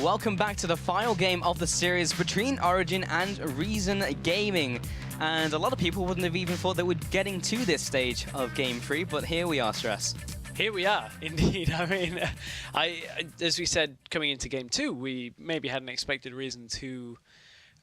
welcome back to the final game of the series between Origen and Reason Gaming. And a lot of people wouldn't have even thought they were getting to this stage of Game 3, but here we are, Stress. Here we are, indeed. I mean, as we said, coming into Game 2, we maybe hadn't expected Reason to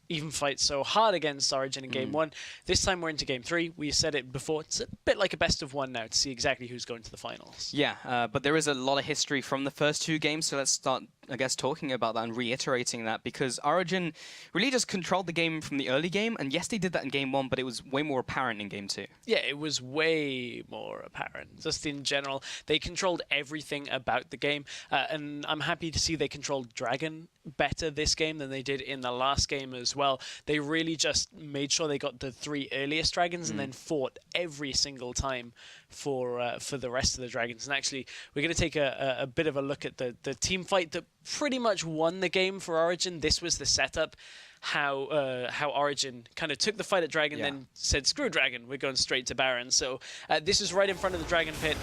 even fight so hard against Origen in Game 1. This time we're into Game 3. We said it before. It's a bit like a best of one now to see exactly who's going to the finals. Yeah, but there is a lot of history from the first two games, so let's start, I guess, talking about that and reiterating that, because Origen really just controlled the game from the early game, and yes, they did that in Game 1, but it was way more apparent in Game 2. Yeah, it was way more apparent. Just in general, they controlled everything about the game, and I'm happy to see they controlled Dragon better this game than they did in the last game as well. They really just made sure they got the 3 earliest dragons and then fought every single time for the rest of the dragons. And actually, we're going to take a bit of a look at the team fight that pretty much won the game for Origen. This was the setup. How Origen kind of took the fight at Dragon, then said, screw Dragon, we're going straight to Baron. So this is right in front of the Dragon Pit.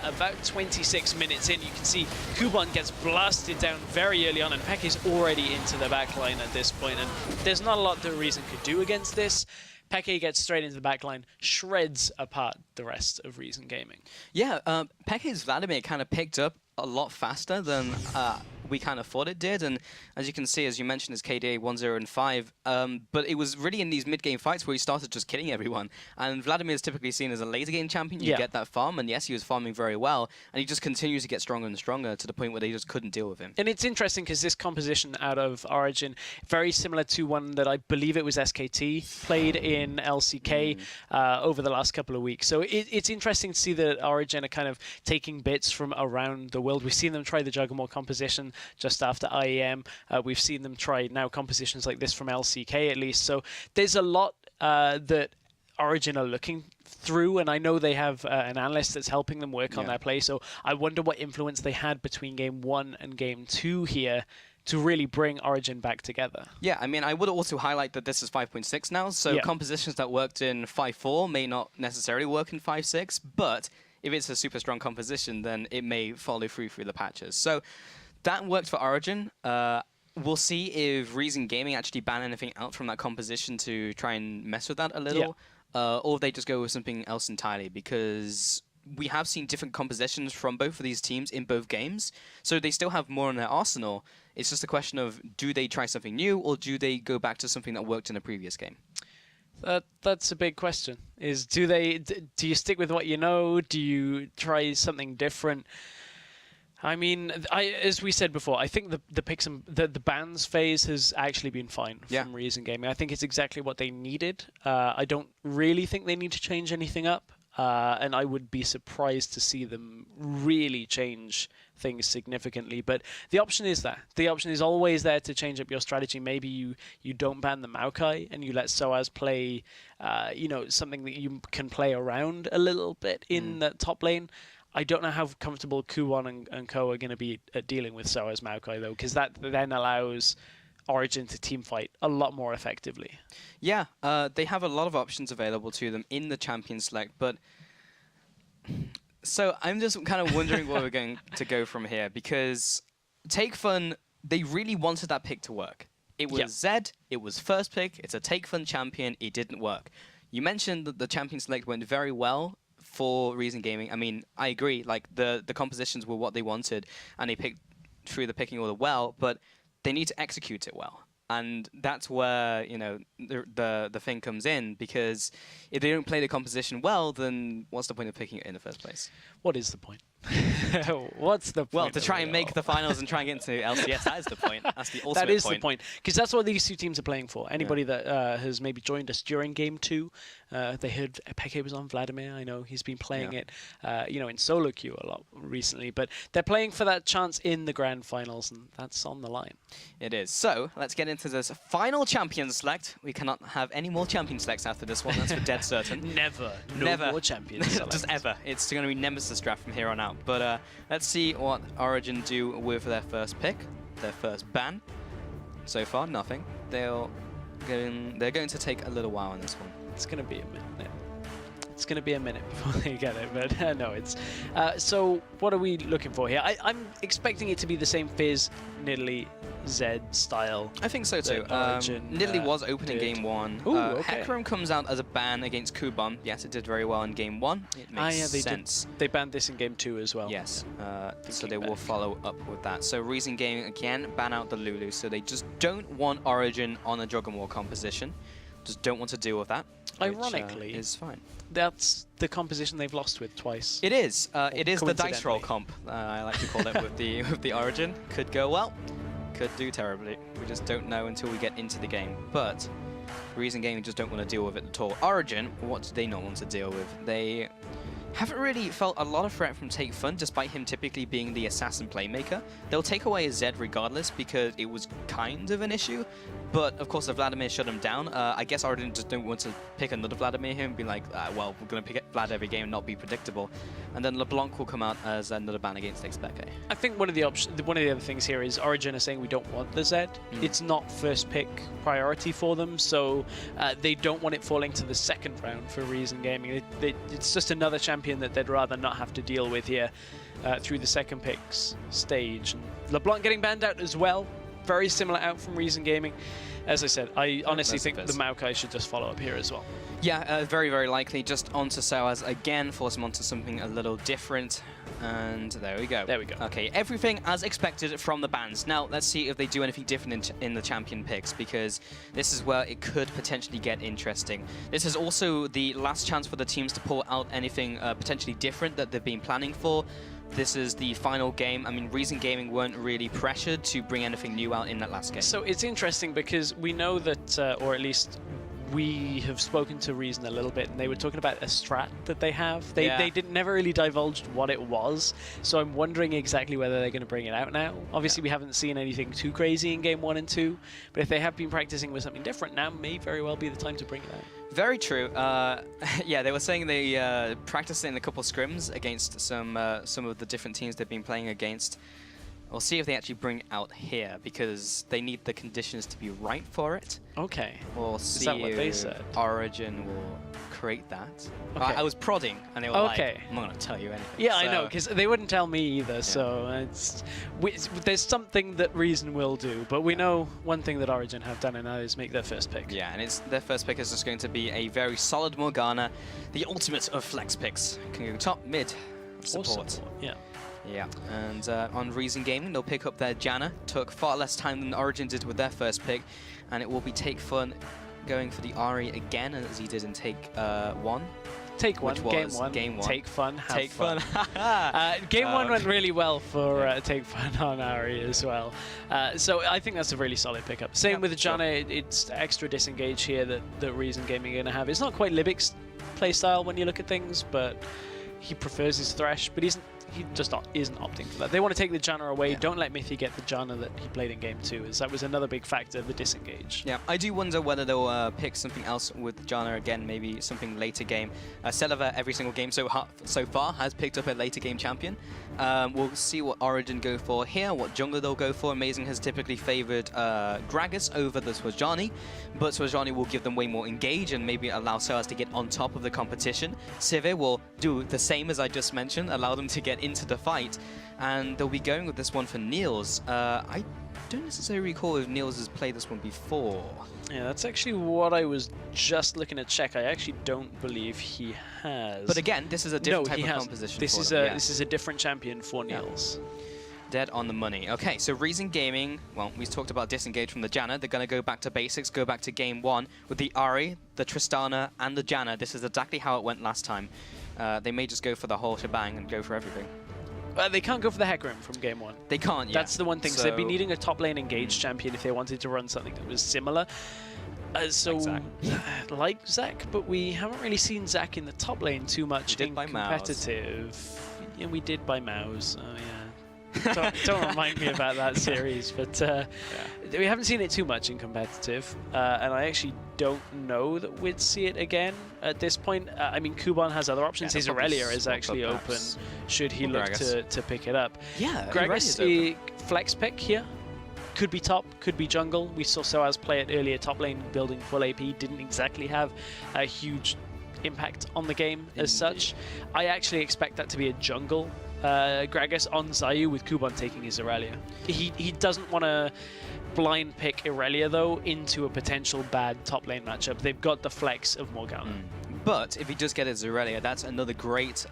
About 26 minutes in, you can see Kuban gets blasted down very early on, and Peck is already into the backline at this point. And there's not a lot that Reason could do against this. Peke gets straight into the backline, shreds apart the rest of Reason Gaming. Yeah, Peke's Vladimir kind of picked up a lot faster than we kind of thought it did, and as you can see, as you mentioned, his KDA 1-0 and 5, but it was really in these mid-game fights where he started just killing everyone, and Vladimir is typically seen as a later game champion. You get that farm, and yes, he was farming very well, and he just continues to get stronger and stronger to the point where they just couldn't deal with him. And it's interesting because this composition out of Origen, very similar to one that I believe it was SKT played in LCK over the last couple of weeks. So it's interesting to see that Origen are kind of taking bits from around the world. We've seen them try the Juggernaut composition just after IEM. We've seen them try now compositions like this from LCK at least. So there's a lot that Origen are looking through, and I know they have an analyst that's helping them work on their play. So I wonder what influence they had between Game 1 and Game 2 here to really bring Origen back together. Yeah, I mean, I would also highlight that this is 5.6 now, so compositions that worked in 5.4 may not necessarily work in 5.6, but if it's a super strong composition, then it may follow through the patches. So that worked for Origen. We'll see if Reason Gaming actually ban anything out from that composition to try and mess with that a little, or if they just go with something else entirely, because we have seen different compositions from both of these teams in both games, so they still have more in their arsenal. It's just a question of, do they try something new, or do they go back to something that worked in a previous game? That's a big question. Is do you stick with what you know? Do you try something different? I mean, as we said before, I think the bans phase has actually been fine from Reason Gaming. I think it's exactly what they needed. I don't really think they need to change anything up. And I would be surprised to see them really change things significantly. But the option is there. The option is always there to change up your strategy. Maybe you don't ban the Maokai and you let Soaz play, something that you can play around a little bit in the top lane. I don't know how comfortable Kuwon and Co are going to be at dealing with Soaz Maokai, though, because that then allows Origen to team fight a lot more effectively. Yeah, they have a lot of options available to them in the champion select, but so I'm just kind of wondering where we're going to go from here, because Take Fun, they really wanted that pick to work. It was Zed, it was first pick, it's a Take Fun champion, it didn't work. You mentioned that the champion select went very well for Reason Gaming. I mean, I agree, like the compositions were what they wanted, and they picked through the picking order well, but they need to execute it well. And that's where, the thing comes in, because if they don't play the composition well, then what's the point of picking it in the first place? What is the point? What's the point? Well, to try and make the finals and try and get into LCS, that is the point. That's the ultimate point. That is the point. Because that's what these two teams are playing for. Anybody that has maybe joined us during Game 2, they heard Peke was on Vladimir. I know he's been playing it, in solo queue a lot recently. But they're playing for that chance in the grand finals, and that's on the line. It is. So, let's get into this final champion select. We cannot have any more champion selects after this one. That's for dead certain. Never. Never. More champion selects. Just ever. It's going to be Nemesis draft from here on out. But let's see what Origen do with their first pick, their first ban. So far, nothing. They're going to take a little while on this one. It's going to be a minute. it's going to be a minute before they get it, but no, it's... so what are we looking for here? I'm expecting it to be the same Fizz, Nidalee, Zed style. I think so too. Nidalee was open in game 1. Ooh, okay. Hecarim comes out as a ban against Kuban. Yes, it did very well in game 1. It makes sense. They banned this in game 2 as well. Yes, so they will follow up with that. So Reason Gaming again ban out the Lulu, so they just don't want Origen on a Juggernaut War composition. Just don't want to deal with that. Ironically, which, is fine. That's the composition they've lost with twice. It is. It is the dice roll comp. I like to call it with the Origen. Could go well, could do terribly. We just don't know until we get into the game. But Reason Gaming just don't want to deal with it at all. Origen, what do they not want to deal with? They haven't really felt a lot of threat from Take Fun, despite him typically being the assassin playmaker. They'll take away his Zed regardless, because it was kind of an issue. But, of course, the Vladimir shut him down. I guess Origen just don't want to pick another Vladimir here and be like, well, we're going to pick Vlad every game and not be predictable. And then LeBlanc will come out as another ban against Expeke. I think one of the other things here is Origen are saying we don't want the Zed. It's not first pick priority for them, so they don't want it falling to the second round for Reason Gaming. It's just another champion that they'd rather not have to deal with here through the second picks stage. And LeBlanc getting banned out as well. Very similar out from Reason Gaming. As I said, I honestly think the Maokai should just follow up here as well. Yeah, very, very likely. Just onto Soaz again, force him onto something a little different. And there we go. There we go. Okay, everything as expected from the bans. Now, let's see if they do anything different in the champion picks, because this is where it could potentially get interesting. This is also the last chance for the teams to pull out anything potentially different that they've been planning for. This is the final game. I mean, Reason Gaming weren't really pressured to bring anything new out in that last game. So it's interesting because we know that, or at least we have spoken to Reason a little bit, and they were talking about a strat that they have. They never really divulged what it was, so I'm wondering exactly whether they're going to bring it out now. Obviously, we haven't seen anything too crazy in game 1 and 2, but if they have been practicing with something different, now may very well be the time to bring it out. Very true. Yeah, they were saying they practiced in a couple scrims against some of the different teams they've been playing against. We'll see if they actually bring it out here, because they need the conditions to be right for it. Okay. We'll see Is that what they said? Origen will create that. Okay. I was prodding, and they were like, I'm not going to tell you anything. Yeah, so I know, because they wouldn't tell me either, so there's something that Reason will do, but we know one thing that Origen have done, and that is make their first pick. Yeah, and their first pick is just going to be a very solid Morgana, the ultimate of flex picks. Can go top, mid, support. Yeah. Yeah, and on Reason Gaming, they'll pick up their Janna. Took far less time than Origen did with their first pick, and it will be Take Fun going for the Ahri again, as he did in Take 1. Take 1, game 1, Take Fun, have Take Fun. Game 1 went really well for Take Fun on Ahri as well. So I think that's a really solid pickup. Same with the Janna, it's extra disengage here that Reason Gaming are going to have. It's not quite Libic's playstyle when you look at things, but he prefers his Thresh, but he just isn't opting for that. They want to take the Janna away. Yeah. Don't let Mithy get the Janna that he played in game 2, as that was another big factor, the disengage. Yeah, I do wonder whether they'll pick something else with Janna again, maybe something later game. Celiva every single game so far has picked up a later game champion. We'll see what Origen go for here, what jungler they'll go for. Amazing has typically favored Gragas over the Swajani, but Swajani will give them way more engage and maybe allow Soaz to get on top of the competition. Sivir will do the same as I just mentioned, allow them to get into the fight, and they'll be going with this one for Niels. I don't necessarily recall if Niels has played this one before. Yeah, that's actually what I was just looking to check. I actually don't believe he has. But again, this is a different type of composition. This is a different champion for Niels. Dead on the money. Okay, so Reason Gaming, well, we talked about disengage from the Janna. They're going to go back to basics, go back to game 1 with the Ahri, the Tristana, and the Janna. This is exactly how it went last time. They may just go for the whole shebang and go for everything. They can't go for the Hecarim from game 1. They can't, yeah. That's the one thing, because they'd be needing a top lane engaged champion if they wanted to run something that was similar. Like Zac, but we haven't really seen Zac in the top lane too much in competitive. Yeah, we did by Mouse. Oh, yeah. Don't remind me about that series, but we haven't seen it too much in competitive, and I actually don't know that we'd see it again at this point. I mean, Kuban has other options. His Aurelia is actually open, should he look to pick it up. Yeah, Gragas, flex pick here. Could be top, could be jungle. We saw Soaz play it earlier, top lane, building full AP. Didn't exactly have a huge impact on the game as such. I actually expect that to be a jungle Gragas on Zayu with Kuban taking his Irelia. He doesn't want to blind pick Irelia though into a potential bad top lane matchup. They've got the flex of Morgana. But if he does get his Irelia, that's another great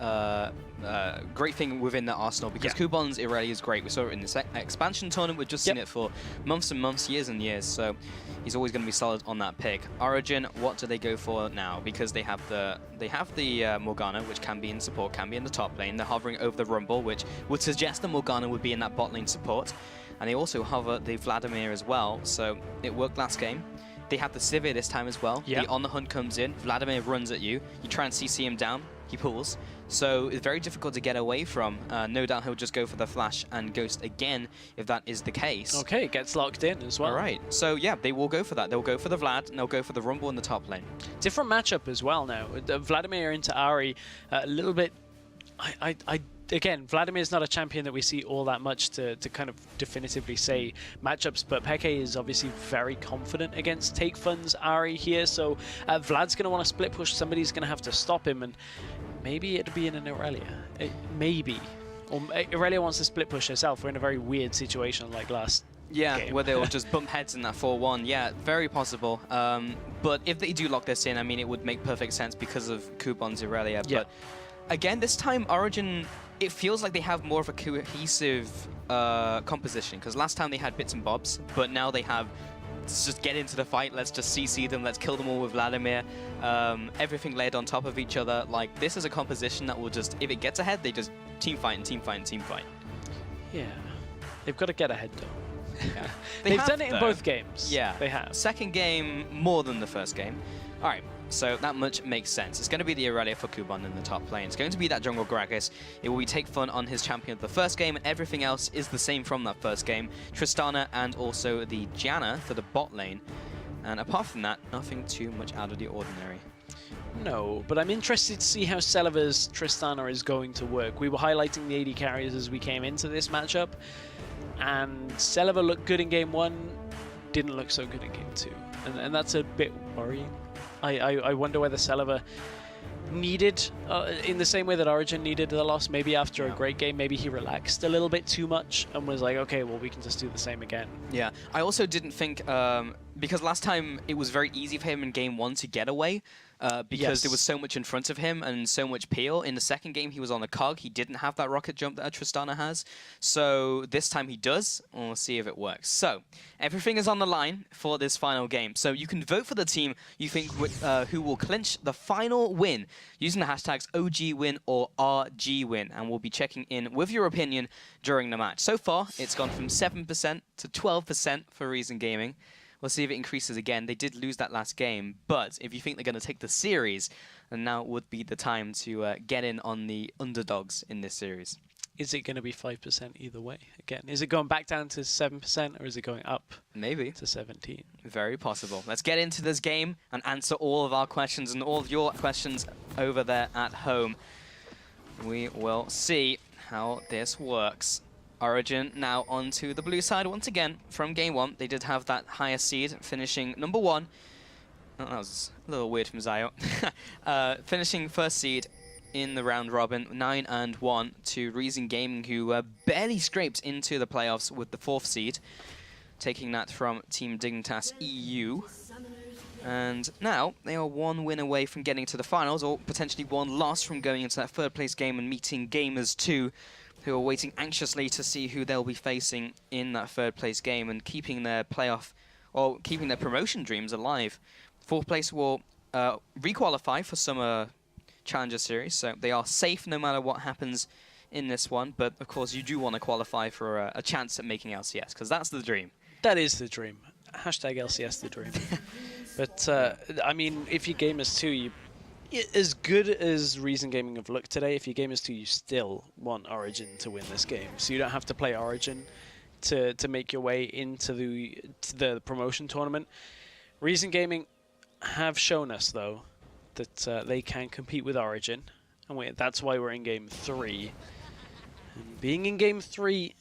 great thing within the arsenal, because Kuban's Irelia is great. We saw it in the expansion tournament. We've just seen it for months and months, years and years. So he's always going to be solid on that pick. Origen, what do they go for now? Because they have the Morgana, which can be in support, can be in the top lane. They're hovering over the Rumble, which would suggest the Morgana would be in that bot lane support. And they also hover the Vladimir as well. So it worked last game. They have the Sivir this time as well. The On the Hunt comes in, Vladimir runs at you, you try and CC him down, he pulls. So it's very difficult to get away from. No doubt he'll just go for the flash and ghost again if that is the case. Okay, gets locked in as well. Alright, so yeah, they will go for that. They'll go for the Vlad, and they'll go for the Rumble in the top lane. Different matchup as well now. Vladimir into Ahri, a little bit... Again, Vladimir is not a champion that we see all that much to kind of definitively say matchups, but Peke is obviously very confident against Take Fun's Ahri here, so Vlad's going to want to split push. Somebody's going to have to stop him, and maybe it'd be in an Irelia. Maybe. Or Irelia wants to split push herself. We're in a very weird situation like last game. Where they'll just bump heads in that 4-1. Yeah, very possible. But if they do lock this in, I mean, it would make perfect sense because of Kuban's Irelia. But again, this time, Origen... It feels like they have more of a cohesive composition, because last time they had bits and bobs, but now they have, let's just get into the fight, let's just CC them, let's kill them all with Vladimir, everything laid on top of each other. Like, this is a composition that will just, if it gets ahead, they just team fight and team fight and team fight. Yeah, they've got to get ahead though. Yeah. They've done it in both games. Yeah, they have. Second game more than the first game. All right. So that much makes sense. It's going to be the Irelia for Kuban in the top lane. It's going to be that jungle Gragas. It will be Take Fun on his champion of the first game, and everything else is the same from that first game. Tristana and also the Janna for the bot lane. And apart from that, nothing too much out of the ordinary. No, but I'm interested to see how Celiva's Tristana is going to work. We were highlighting the AD carries as we came into this matchup, and Celiva looked good in game 1, didn't look so good in game 2. And that's a bit worrying. I wonder whether Celiva needed, in the same way that Origen needed the loss, maybe after a great game, maybe he relaxed a little bit too much and was like, okay, well, we can just do the same again. Yeah, I also didn't think, because last time it was very easy for him in game 1 to get away, because there was so much in front of him and so much peel. In the second game, he was on a cog. He didn't have that rocket jump that Tristana has. So this time he does, and we'll see if it works. So everything is on the line for this final game. So you can vote for the team you think who will clinch the final win using the hashtags OGWin or RGWin, and we'll be checking in with your opinion during the match. So far, it's gone from 7% to 12% for Reason Gaming. We'll see if it increases again. They did lose that last game, but if you think they're going to take the series, then now would be the time to get in on the underdogs in this series. Is it going to be 5% either way? Again, is it going back down to 7% or is it going up? Maybe to 17. Very possible. Let's get into this game and answer all of our questions and all of your questions over there at home. We will see how this works. Origen now onto the blue side once again from game 1. They did have that higher seed, finishing number 1. Oh, that was a little weird from Zayo. Finishing first seed in the round robin, 9-1 to Reason Gaming, who barely scraped into the playoffs with the 4th seed, taking that from Team Dignitas EU. And now they are 1 win away from getting to the finals, or potentially 1 loss from going into that 3rd place game and meeting Gamers 2, who are waiting anxiously to see who they'll be facing in that 3rd place game and keeping their playoff, or keeping their promotion dreams alive. 4th place will re-qualify for Summer Challenger Series, so they are safe no matter what happens in this one, but of course you do want to qualify for a chance at making LCS, because that's the dream. That is the dream. Hashtag LCS the dream. But, I mean, if you're Gamers 2, as good as Reason Gaming have looked today, if you're Gamers 2, you still want Origen to win this game. So you don't have to play Origen to make your way into the promotion tournament. Reason Gaming have shown us, though, that they can compete with Origen. And that's why we're in Game 3. And being in Game 3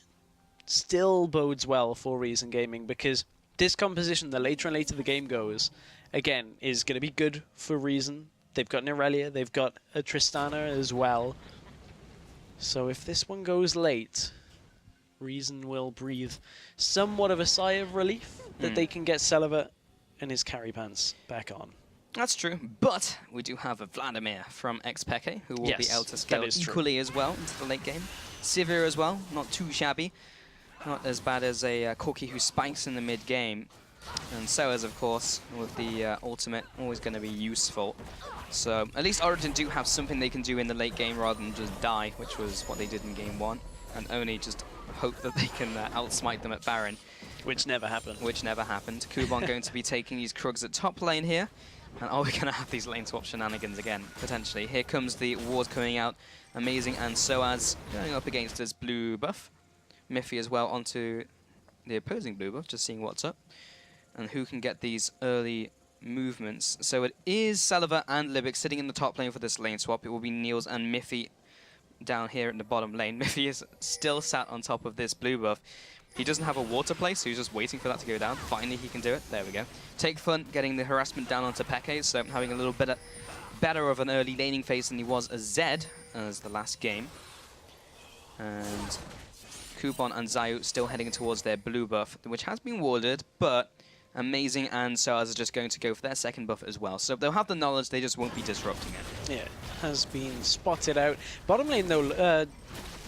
still bodes well for Reason Gaming, because this composition, the later and later the game goes, again, is going to be good for Reason. They've got an Irelia, they've got a Tristana as well. So if this one goes late, Reason will breathe somewhat of a sigh of relief that they can get Celiva and his carry pants back on. That's true, but we do have a Vladimir from XPeke who will be able to scale equally as well into the late game. Sivir as well, not too shabby. Not as bad as a Corki who spikes in the mid-game. And Soaz, of course, with the ultimate, always going to be useful. So at least Origen do have something they can do in the late game rather than just die, which was what they did in game 1. And only just hope that they can outsmite them at Baron. Which never happened. Which never happened. Kuban going to be taking these Krugs at top lane here. And are we going to have these lane swap shenanigans again, potentially? Here comes the ward coming out. Amazing, and Soaz going up against this blue buff. Miffy as well onto the opposing blue buff, just seeing what's up. And who can get these early movements. So it is Celiva and Libic sitting in the top lane for this lane swap. It will be Niels and Miffy down here in the bottom lane. Miffy is still sat on top of this blue buff. He doesn't have a water play, so he's just waiting for that to go down. Finally, he can do it. There we go. Take Fun getting the harassment down onto Peke, so having a little bit better of an early laning phase than he was as Zed as the last game. And Kuban and Zayu still heading towards their blue buff, which has been warded, but Amazing and Soaz are just going to go for their second buff as well. So they'll have the knowledge, they just won't be disrupting it. Yeah, has been spotted out. Bottom lane though,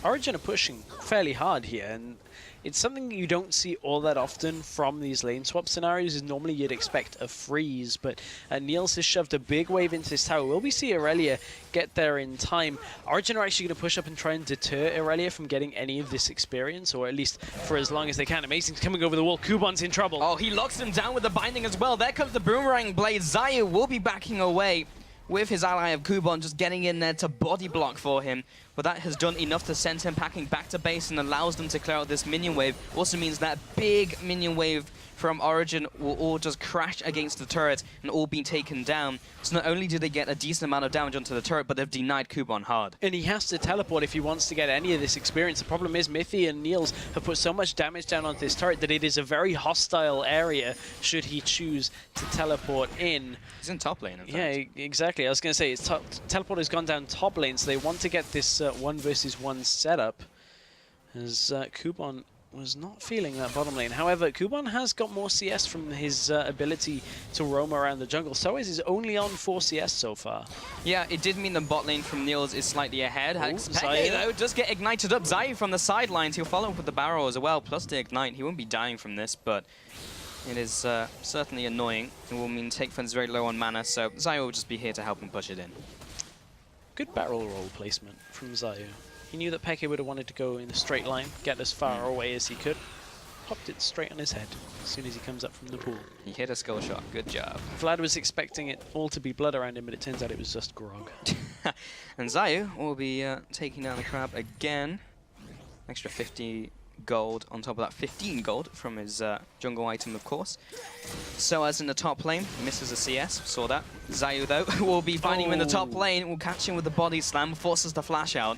Origen are pushing fairly hard here, and it's something you don't see all that often from these lane swap scenarios. Is normally you'd expect a freeze, but Niels has shoved a big wave into this tower. Will we see Irelia get there in time? Origen are actually going to push up and try and deter Irelia from getting any of this experience, or at least for as long as they can. Amazing's coming over the wall. Kuban's in trouble. Oh, he locks him down with the binding as well. There comes the boomerang blade. Zayu will be backing away with his ally of Kuban just getting in there to body block for him. But that has done enough to send him packing back to base and allows them to clear out this minion wave. Also means that big minion wave from Origen will all just crash against the turret and all be taken down. So not only do they get a decent amount of damage onto the turret, but they've denied Kuban hard. And he has to teleport if he wants to get any of this experience. The problem is Miffy and Niels have put so much damage down onto this turret that it is a very hostile area should he choose to teleport in. He's in top lane, in fact. Yeah, exactly. I was going to say, his teleport has gone down top lane, so they want to get this 1 versus 1 setup, as Kuban was not feeling that bottom lane. However, Kuban has got more CS from his ability to roam around the jungle. So is only on 4 CS so far. Yeah, it did mean the bot lane from Niels is slightly ahead. Zayu though does get ignited up. Zayu from the sidelines. He'll follow up with the barrel as well, plus the ignite. He won't be dying from this, but it is certainly annoying. It will mean Take Fun's very low on mana, so Zayu will just be here to help him push it in. Good barrel roll placement from Zayu. He knew that Peke would have wanted to go in a straight line, get as far away as he could. Popped it straight on his head as soon as he comes up from the pool. He hit a skill shot. Good job. Vlad was expecting it all to be blood around him, but it turns out it was just grog. And Zayu will be taking down the crab again. Extra 50 gold on top of that 15 gold from his jungle item, of course. Soaz in the top lane, misses a CS, saw that. Zayu, though, will be finding him in the top lane, will catch him with the body slam, forces the flash out.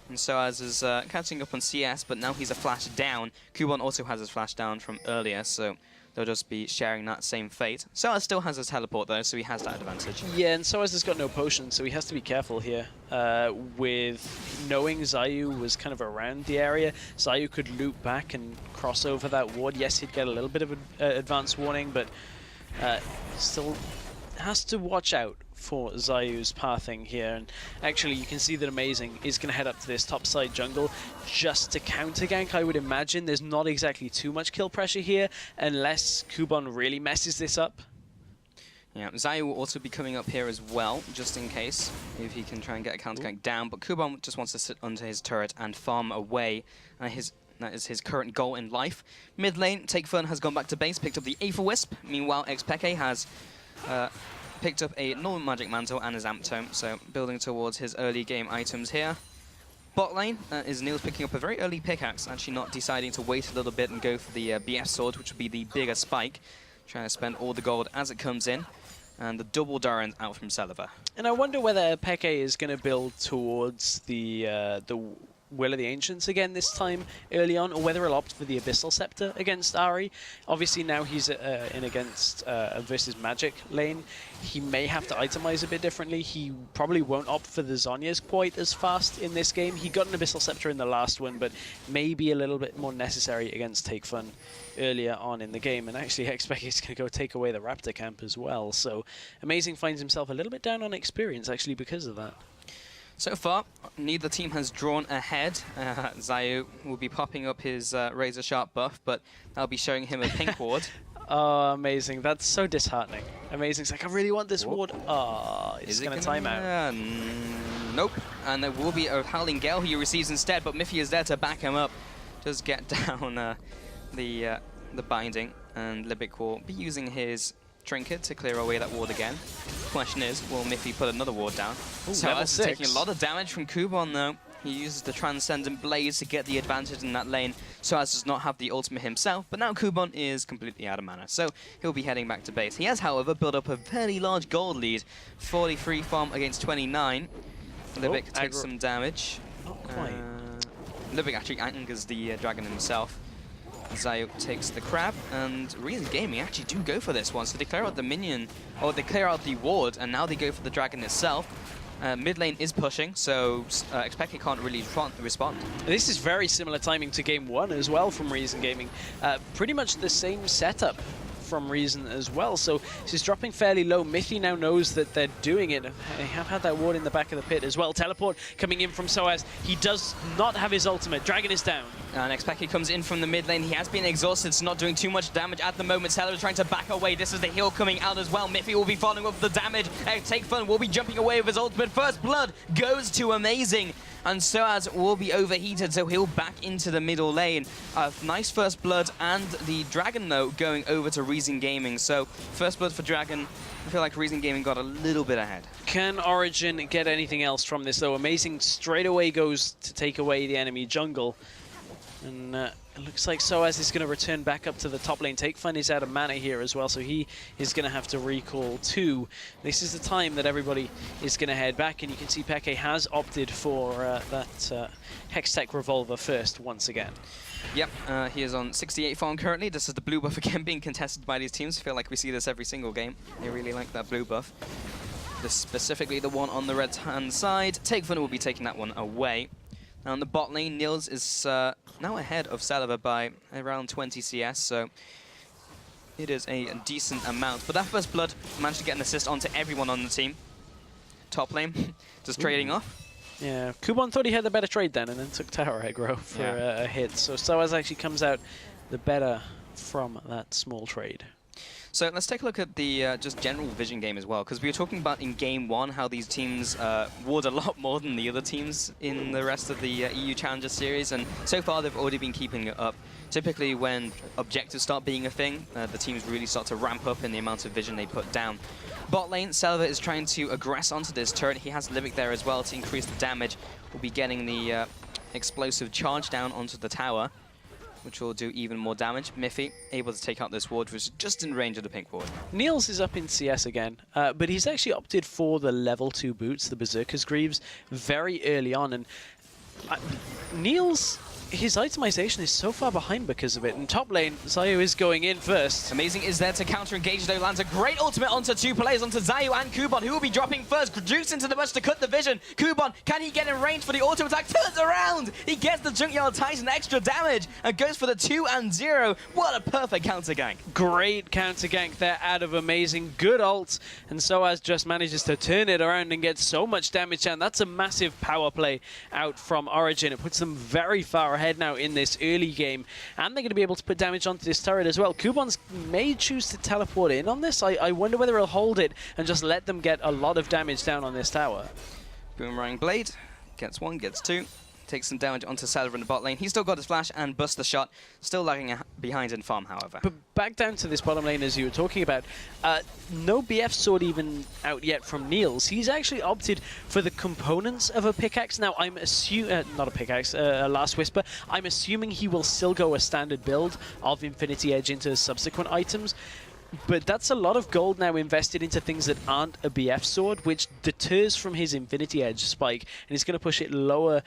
And Soaz is catching up on CS, but now he's a flash down. Kuban also has his flash down from earlier, so they'll just be sharing that same fate. Soaz still has his teleport, though, so he has that advantage. Yeah, and Soaz has got no potion, so he has to be careful here. With knowing Zayu was kind of around the area, Zayu could loop back and cross over that ward. Yes, he'd get a little bit of an advance warning, but still has to watch out for Zayu's pathing here. And actually, you can see that Amazing is going to head up to this top side jungle just to counter gank, I would imagine. There's not exactly too much kill pressure here, unless Kuban really messes this up. Yeah, Zayu will also be coming up here as well, just in case, if he can try and get a counter gank down. But Kuban just wants to sit under his turret and farm away. That is his current goal in life. Mid lane, Take Fun has gone back to base, picked up the Aether Wisp. Meanwhile, XPeke has picked up a normal magic mantle and his amp tome, so building towards his early game items here. Bot lane is Niels picking up a very early pickaxe, actually not deciding to wait a little bit and go for the BF sword, which would be the bigger spike. Trying to spend all the gold as it comes in. And the double Durant out from Celiva. And I wonder whether Peke is going to build towards the Will of the Ancients again this time early on, or whether he'll opt for the Abyssal Scepter against Ari. Obviously now he's in against versus Magic lane. He may have to itemize a bit differently. He probably won't opt for the Zhonya's quite as fast in this game. He got an Abyssal Scepter in the last one, but maybe a little bit more necessary against Take Fun earlier on in the game. And actually I expect he's going to go take away the Raptor camp as well. So Amazing finds himself a little bit down on experience actually because of that. So far, neither team has drawn ahead. Zayu will be popping up his Razor Sharp buff, but I'll be showing him a pink ward. Oh, Amazing. That's so disheartening. Amazing's like, I really want this ward. Oh, it's going to time out. Nope. And there will be a Howling Gale he receives instead, but Miffy is there to back him up. Does get down the binding, and Libic will be using his Trinket to clear away that ward again. Question is, will Miffy put another ward down? Ooh, so that's taking a lot of damage from Kubon though. He uses the Transcendent Blaze to get the advantage in that lane, so as does not have the ultimate himself, but now Kubon is completely out of mana, so he'll be heading back to base. He has, however, built up a very large gold lead, 43 farm against 29. Libic takes some damage. Not quite. Libic actually angers the dragon himself. Zayu takes the crab, and Reason Gaming actually do go for this one. So they clear out the minion, or they clear out the ward, and now they go for the dragon itself. Mid lane is pushing, so Expect can't really respond. This is very similar timing to game 1 as well from Reason Gaming. Pretty much the same setup from Reason as well. So this is dropping fairly low. Miffy now knows that they're doing it. They have had that ward in the back of the pit as well. Teleport coming in from Soaz. He does not have his ultimate. Dragon is down. And Expect comes in from the mid lane. He has been exhausted, so not doing too much damage at the moment. Seller is trying to back away. This is the heal coming out as well. Miffy will be following up the damage. Take Fun will be jumping away with his ultimate. First blood goes to Amazing. And Soaz will be overheated, so he'll back into the middle lane. Nice first blood, and the Dragon, though, going over to Reason Gaming. So, first blood for Dragon. I feel like Reason Gaming got a little bit ahead. Can Origen get anything else from this, though? Amazing straight away goes to take away the enemy jungle. And it looks like Soaz is going to return back up to the top lane. Take Fun is out of mana here as well, so he is going to have to recall too. This is the time that everybody is going to head back, and you can see Peke has opted for that Hextech Revolver first once again. Yep, he is on 68 farm currently. This is the blue buff again being contested by these teams. I feel like we see this every single game. They really like that blue buff. This specifically the one on the red-hand side. Take Fun will be taking that one away. Now on the bot lane, Niels is now ahead of Saliva by around 20 CS, so it is a decent amount. But that first blood managed to get an assist onto everyone on the team. Top lane, just trading off. Yeah, Kubon thought he had the better trade then, and then took Tower Aggro for a hit. So Soaz actually comes out the better from that small trade. So let's take a look at the just general Vision game as well, because we were talking about in game 1 how these teams ward a lot more than the other teams in the rest of the EU Challenger Series, and so far they've already been keeping it up. Typically when objectives start being a thing, the teams really start to ramp up in the amount of vision they put down. Bot lane, Selva is trying to aggress onto this turret. He has Libic there as well to increase the damage. We'll be getting the explosive charge down onto the tower, which will do even more damage. Miffy able to take out this ward, which is just in range of the pink ward. Niels is up in CS again, but he's actually opted for the level 2 boots, the Berserker's Greaves, very early on. And Niels, his itemization is so far behind because of it. In top lane, Zayu is going in first. Amazing is there to counter-engage, though. Lands a great ultimate onto two players, onto Zayu and Kubon, who will be dropping first. Jukes into the bush to cut the vision. Kubon, can he get in range for the auto attack? Turns around! He gets the Junkyard Titan extra damage and goes for the 2-0. What a perfect counter gank. Great counter gank there out of Amazing. Good ult. And Soaz just manages to turn it around and get so much damage down. That's a massive power play out from Origen. It puts them very far ahead now in this early game, and they're going to be able to put damage onto this turret as well. Kubon's may choose to teleport in on this. I wonder whether he'll hold it and just let them get a lot of damage down on this tower. Boomerang Blade gets one, gets two. Takes some damage onto Salva in the bot lane. He's still got his flash and busts the shot. Still lagging behind in farm, however. But back down to this bottom lane, as you were talking about, no BF sword even out yet from Niels. He's actually opted for the components of a pickaxe. Now, I'm assuming, not a pickaxe, a Last Whisper. I'm assuming he will still go a standard build of Infinity Edge into subsequent items. But that's a lot of gold now invested into things that aren't a BF sword, which deters from his Infinity Edge spike, and he's going to push it lower,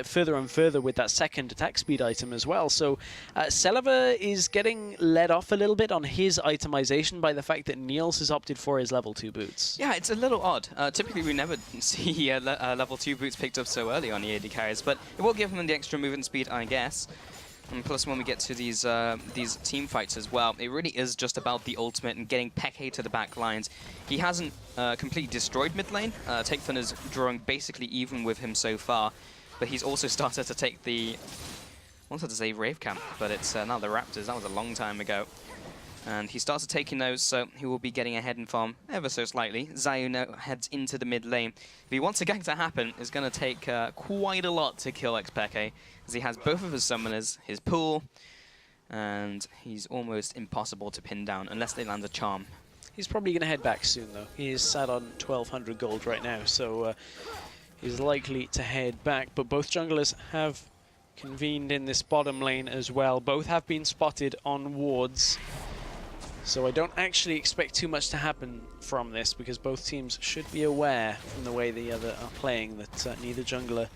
further and further with that second attack speed item as well. So Celiva is getting led off a little bit on his itemization by the fact that Niels has opted for his level 2 boots. Yeah, it's a little odd. Typically, we never see level 2 boots picked up so early on the AD carries, but it will give him the extra movement speed, I guess. And plus, when we get to these team fights as well, it really is just about the ultimate and getting Peke to the back lines. He hasn't completely destroyed mid lane. Takefun is drawing basically even with him so far, but he's also started to take the... I wanted to say Rave Camp, but it's now the Raptors. That was a long time ago. And he started taking those, so he will be getting ahead in farm ever so slightly. Zayu now heads into the mid lane. If he wants a gank to happen, it's going to take quite a lot to kill Xpeke, as he has both of his summoners, his pool, and he's almost impossible to pin down unless they land a charm. He's probably going to head back soon, though. He is sat on 1,200 gold right now, so he's likely to head back. But both junglers have convened in this bottom lane as well. Both have been spotted on wards. So I don't actually expect too much to happen from this, because both teams should be aware from the way the other are playing that neither jungler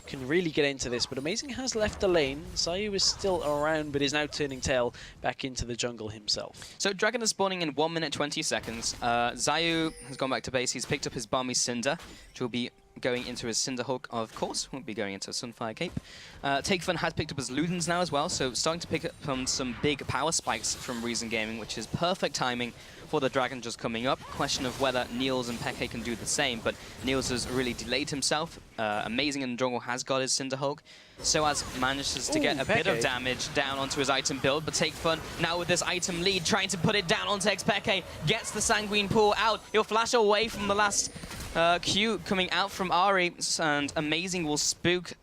can really get into this. But Amazing has left the lane. Zayu is still around, but is now turning tail back into the jungle himself. So Dragon is spawning in 1 minute 20 seconds. Zayu has gone back to base. He's picked up his Balmy Cinder, which will be going into his Cinderhulk, of course. Won't be going into Sunfire Cape. Takefun has picked up his Ludens now as well, so starting to pick up some big power spikes from Reason Gaming, which is perfect timing for the Dragon just coming up. Question of whether Niels and Peke can do the same, but Niels has really delayed himself. Amazing in the jungle has got his Cinderhulk. Soaz manages to get a bit of damage down onto his item build, but Takefun now with this item lead, trying to put it down onto Xpeke, gets the Sanguine Pool out. He'll flash away from the last Q coming out from Ari, and Amazing will spook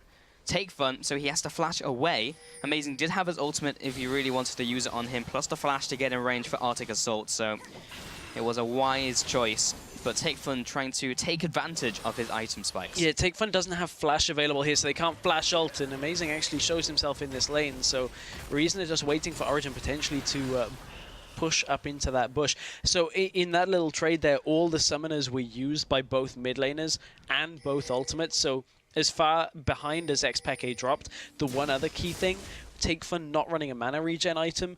Takefun, so he has to flash away. Amazing did have his ultimate if he really wanted to use it on him, plus the flash to get in range for Arctic Assault, so it was a wise choice. But Takefun trying to take advantage of his item spikes. Yeah, Takefun doesn't have flash available here, so they can't flash ult, and Amazing actually shows himself in this lane, so Reason is just waiting for Origen potentially to push up into that bush. So in that little trade there, all the summoners were used by both mid laners and both ultimates, so as far behind as Xpeke dropped, the one other key thing, Takefun not running a mana regen item,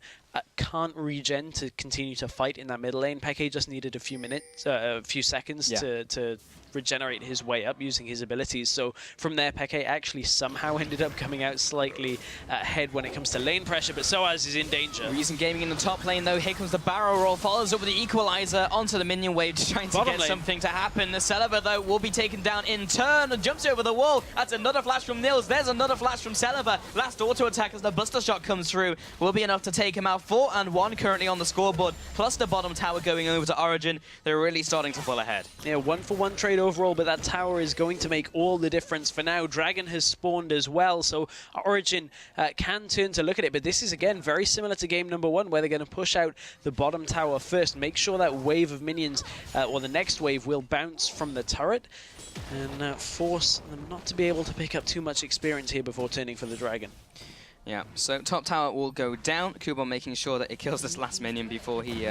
can't regen to continue to fight in that middle lane. Peke just needed a few seconds to regenerate his way up using his abilities. So from there, Peke actually somehow ended up coming out slightly ahead when it comes to lane pressure, but Soaz is in danger. Reason Gaming in the top lane though. Here comes the barrel roll, follows up with the equalizer onto the minion wave, trying to get something to happen. The Celiva though will be taken down in turn and jumps over the wall. That's another flash from Nils. There's another flash from Celiva. Last auto attack as the Buster Shot comes through will be enough to take him out. 4-1 currently on the scoreboard, plus the bottom tower going over to Origen. They're really starting to pull ahead. Yeah, 1-for-1 trade overall, but that tower is going to make all the difference for now. Dragon has spawned as well, so Origen can turn to look at it, but this is again very similar to game number 1, where they're going to push out the bottom tower first, make sure that wave of minions, or the next wave, will bounce from the turret, and force them not to be able to pick up too much experience here before turning for the Dragon. Yeah, so top tower will go down. Kubon making sure that it kills this last minion before he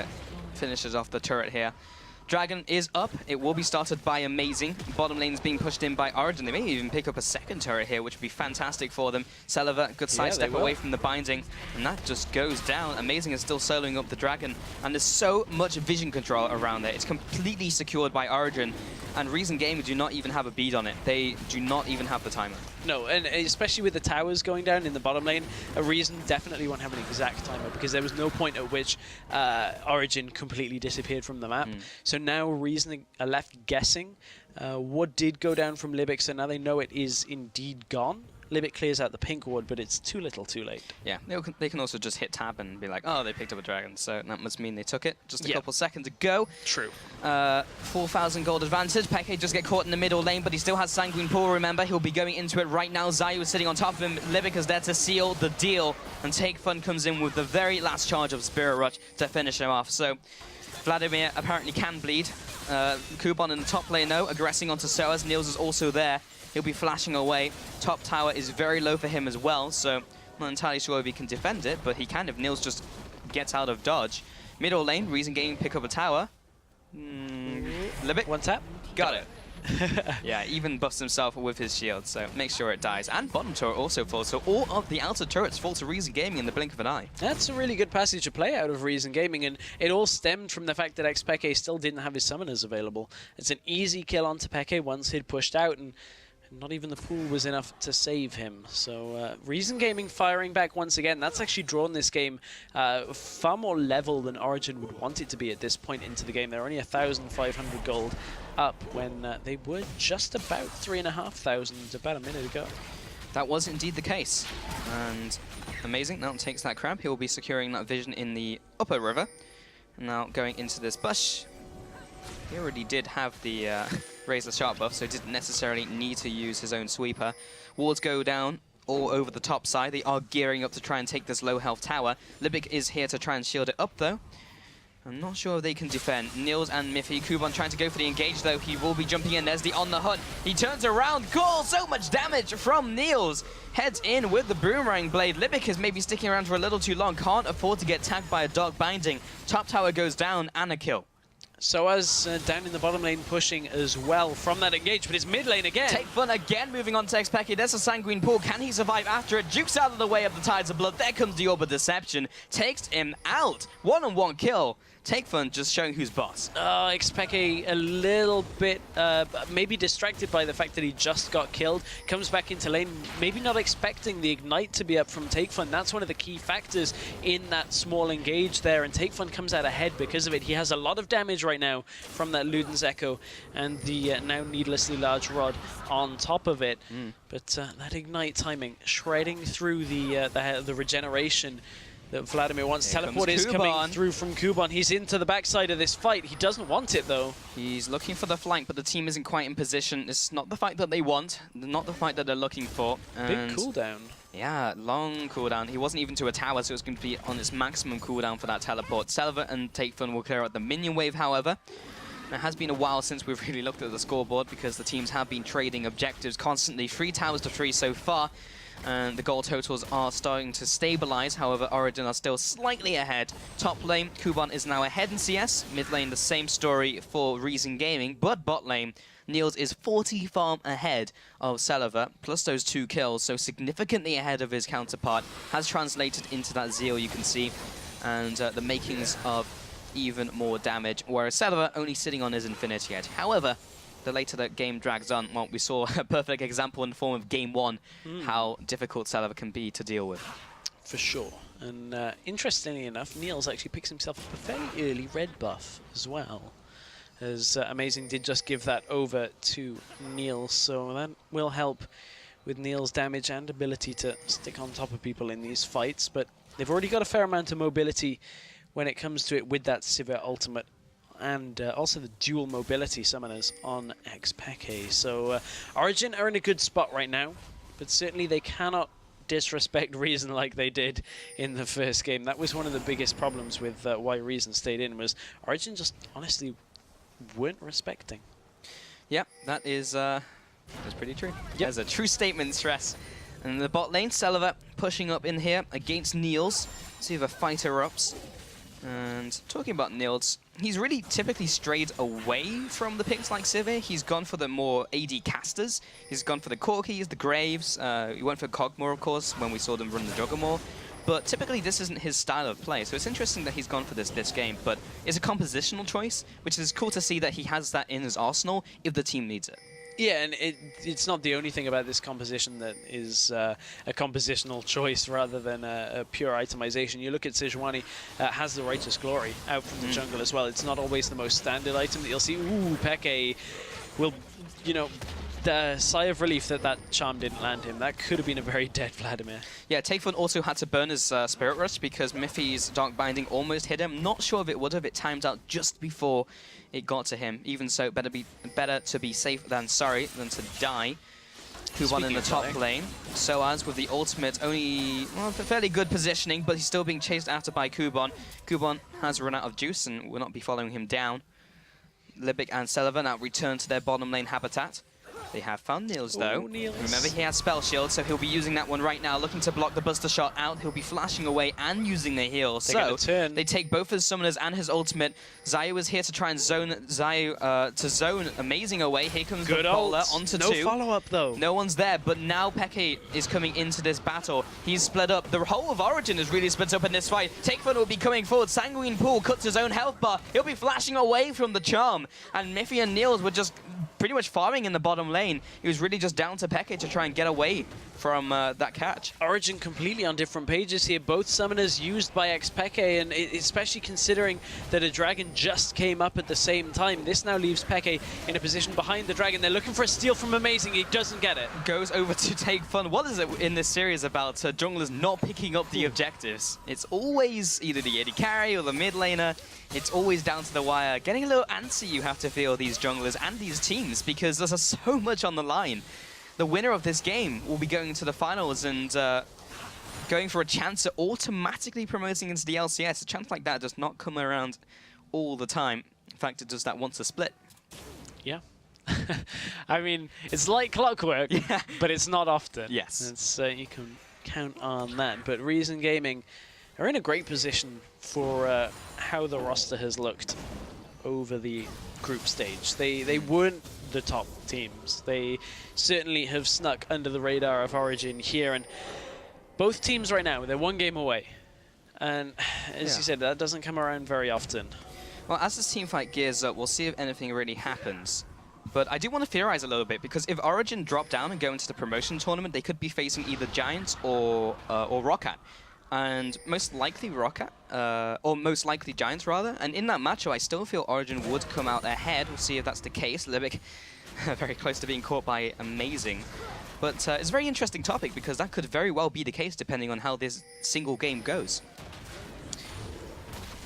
finishes off the turret here. Dragon is up. It will be started by Amazing. Bottom lane is being pushed in by Origen. They may even pick up a second turret here, which would be fantastic for them. Celiva, good sidestep away from the binding, and that just goes down. Amazing is still soloing up the Dragon, and there's so much vision control around there. It's completely secured by Origen, and Reason Gaming do not even have a bead on it. They do not even have the timer. No, and especially with the towers going down in the bottom lane, a Reason definitely won't have an exact timer, because there was no point at which Origen completely disappeared from the map. So now Reason are left guessing what did go down from Libic, so now they know it is indeed gone. Libic clears out the pink ward, but it's too little too late. Yeah, they can also just hit tab and be like, oh, they picked up a Dragon, so that must mean they took it. Just a couple seconds ago. True. 4,000 gold advantage. Peke just get caught in the middle lane, but he still has Sanguine Pool, remember. He'll be going into it right now. Zayu is sitting on top of him. Libic is there to seal the deal, and Takefun comes in with the very last charge of Spirit Rush to finish him off. So Vladimir apparently can bleed. Kubon in the top lane, though, aggressing onto Soaz. Niels is also there. He'll be flashing away. Top tower is very low for him as well, so I'm not entirely sure if he can defend it, but he can if Niels just gets out of dodge. Middle lane, Reason Gaming pick up a tower. Libic. One tap. Got it. Yeah, even buffs himself with his shield, so make sure it dies. And bottom turret also falls, so all of the outer turrets fall to Reason Gaming in the blink of an eye. That's a really good passage of play out of Reason Gaming, and it all stemmed from the fact that XPeke still didn't have his summoners available. It's an easy kill onto Peke once he'd pushed out, and not even the pool was enough to save him. So Reason Gaming firing back once again. That's actually drawn this game far more level than Origen would want it to be at this point into the game. They're only 1,500 gold up when they were just about 3,500 about a minute ago. That was indeed the case. And amazing, now takes that crab. He will be securing that vision in the upper river. Now going into this bush. He already did have the Razor Sharp buff, so didn't necessarily need to use his own sweeper. Wards go down all over the top side. They are gearing up to try and take this low health tower. Libic is here to try and shield it up though. I'm not sure if they can defend. Niels and Miffy. Kuban trying to go for the engage though. He will be jumping in. There's the on the hunt. He turns around. Cool! So much damage from Niels. Heads in with the Boomerang Blade. Libic is maybe sticking around for a little too long. Can't afford to get tagged by a Dark Binding. Top tower goes down and a kill. So as down in the bottom lane pushing as well from that engage, but it's mid lane again. Take Fun again moving on to XPeke. There's a Sanguine Pool. Can he survive after it? Jukes out of the way of the Tides of Blood. There comes the Orb of Deception. Takes him out. One-on-one kill. Take Fun just showing who's boss. XPeke a little bit maybe distracted by the fact that he just got killed. Comes back into lane, maybe not expecting the Ignite to be up from Take Fun. That's one of the key factors in that small engage there, and Take Fun comes out ahead because of it. He has a lot of damage right now from that Luden's Echo and the now needlessly large rod on top of it. But that Ignite timing, shredding through the regeneration that Vladimir wants. Teleport is coming through from Kuban. He's into the backside of this fight. He doesn't want it, though. He's looking for the flank, but the team isn't quite in position. It's not the fight that they want, not the fight that they're looking for. Big cooldown. Yeah, long cooldown. He wasn't even to a tower, so it's going to be on its maximum cooldown for that teleport. Selva and Take Fun will clear out the minion wave, however. It has been a while since we've really looked at the scoreboard because the teams have been trading objectives constantly. 3 towers to 3 so far. And the goal totals are starting to stabilize. However, Origen are still slightly ahead. Top lane, Kuban is now ahead in CS. Mid lane, the same story for Reason Gaming. But bot lane, Niels is 40 farm ahead of Selva, plus those 2 kills, so significantly ahead of his counterpart. Has translated into that zeal you can see, and the makings of even more damage, whereas Selva only sitting on his Infinity Edge. However, the later that game drags on, well, we saw a perfect example in the form of Game 1, how difficult Selva can be to deal with. For sure. And interestingly enough, Niels actually picks himself up a fairly early red buff as well. As Amazing did just give that over to Niels, so that will help with Niels' damage and ability to stick on top of people in these fights. But they've already got a fair amount of mobility when it comes to it with that Sivir ultimate. And also the dual mobility summoners on XPeke. So Origen are in a good spot right now, but certainly they cannot disrespect Reason like they did in the first game. That was one of the biggest problems with why Reason stayed in, was Origen just honestly weren't respecting. Yep, that's pretty true. Yep. There's a true statement, Stress. And the bot lane, Selva pushing up in here against Niels. See if a fight erupts. And talking about Niels, he's really typically strayed away from the picks like Sivir. He's gone for the more AD casters. He's gone for the Corkis, the Graves. He went for Cogmore, of course, when we saw them run the Juggermore. But typically, this isn't his style of play. So it's interesting that he's gone for this game. But it's a compositional choice, which is cool to see that he has that in his arsenal if the team needs it. Yeah, and it's not the only thing about this composition that is a compositional choice rather than a pure itemization. You look at Sejuani, has the Righteous Glory out from the jungle as well. It's not always the most standard item that you'll see. Ooh, Peke will, you know, the sigh of relief that that charm didn't land him. That could have been a very dead Vladimir. Yeah, Take Fun also had to burn his Spirit Rush because Miffy's Dark Binding almost hit him. Not sure if it would have. It timed out just before it got to him. Even so, better to be safe than sorry than to die. Kuban in the top lane. Soaz with the ultimate, only fairly good positioning, but he's still being chased after by Kuban. Kuban has run out of juice and will not be following him down. Libic and Selva now return to their bottom lane habitat. They have found Niels, though. Ooh, Niels. Remember, he has Spell Shield, so he'll be using that one right now, looking to block the Buster Shot out. He'll be flashing away and using the heal. So they take both his summoners and his ultimate. Zayu is here to try and zone zone Amazing away. Here comes the bowler onto no 2. No follow-up, though. No one's there, but now Peke is coming into this battle. He's split up. The whole of Origen is really split up in this fight. Takefun will be coming forward. Sanguine Pool cuts his own health bar. He'll be flashing away from the charm. And Miffy and Niels were just pretty much farming in the bottom lane. He was really just down to Peke to try and get away from that catch. Origen completely on different pages here. Both summoners used by ex-Peke, and especially considering that a dragon just came up at the same time. This now leaves Peke in a position behind the dragon. They're looking for a steal from Amazing. He doesn't get it. Goes over to Takefun. What is it in this series about junglers not picking up the objectives? It's always either the AD carry or the mid laner. It's always down to the wire. Getting a little antsy you have to feel, these junglers and these teams, because there's so much on the line. The winner of this game will be going to the finals and going for a chance at automatically promoting into the LCS. A chance like that does not come around all the time. In fact, it does that once a split. Yeah. I mean, it's like clockwork, yeah, but it's not often. Yes. It's, you can count on that. But Reason Gaming are in a great position for how the roster has looked over the group stage. They weren't the top teams. They certainly have snuck under the radar of Origen here, and both teams right now, they're one game away. And as you said, that doesn't come around very often. Well, as this team fight gears up, we'll see if anything really happens. But I do want to theorize a little bit, because if Origen drop down and go into the promotion tournament, they could be facing either Giants or Roccat. And most likely Roccat, or most likely Giants rather. And in that matchup, I still feel Origen would come out ahead. We'll see if that's the case. Libic very close to being caught by Amazing. But it's a very interesting topic, because that could very well be the case depending on how this single game goes.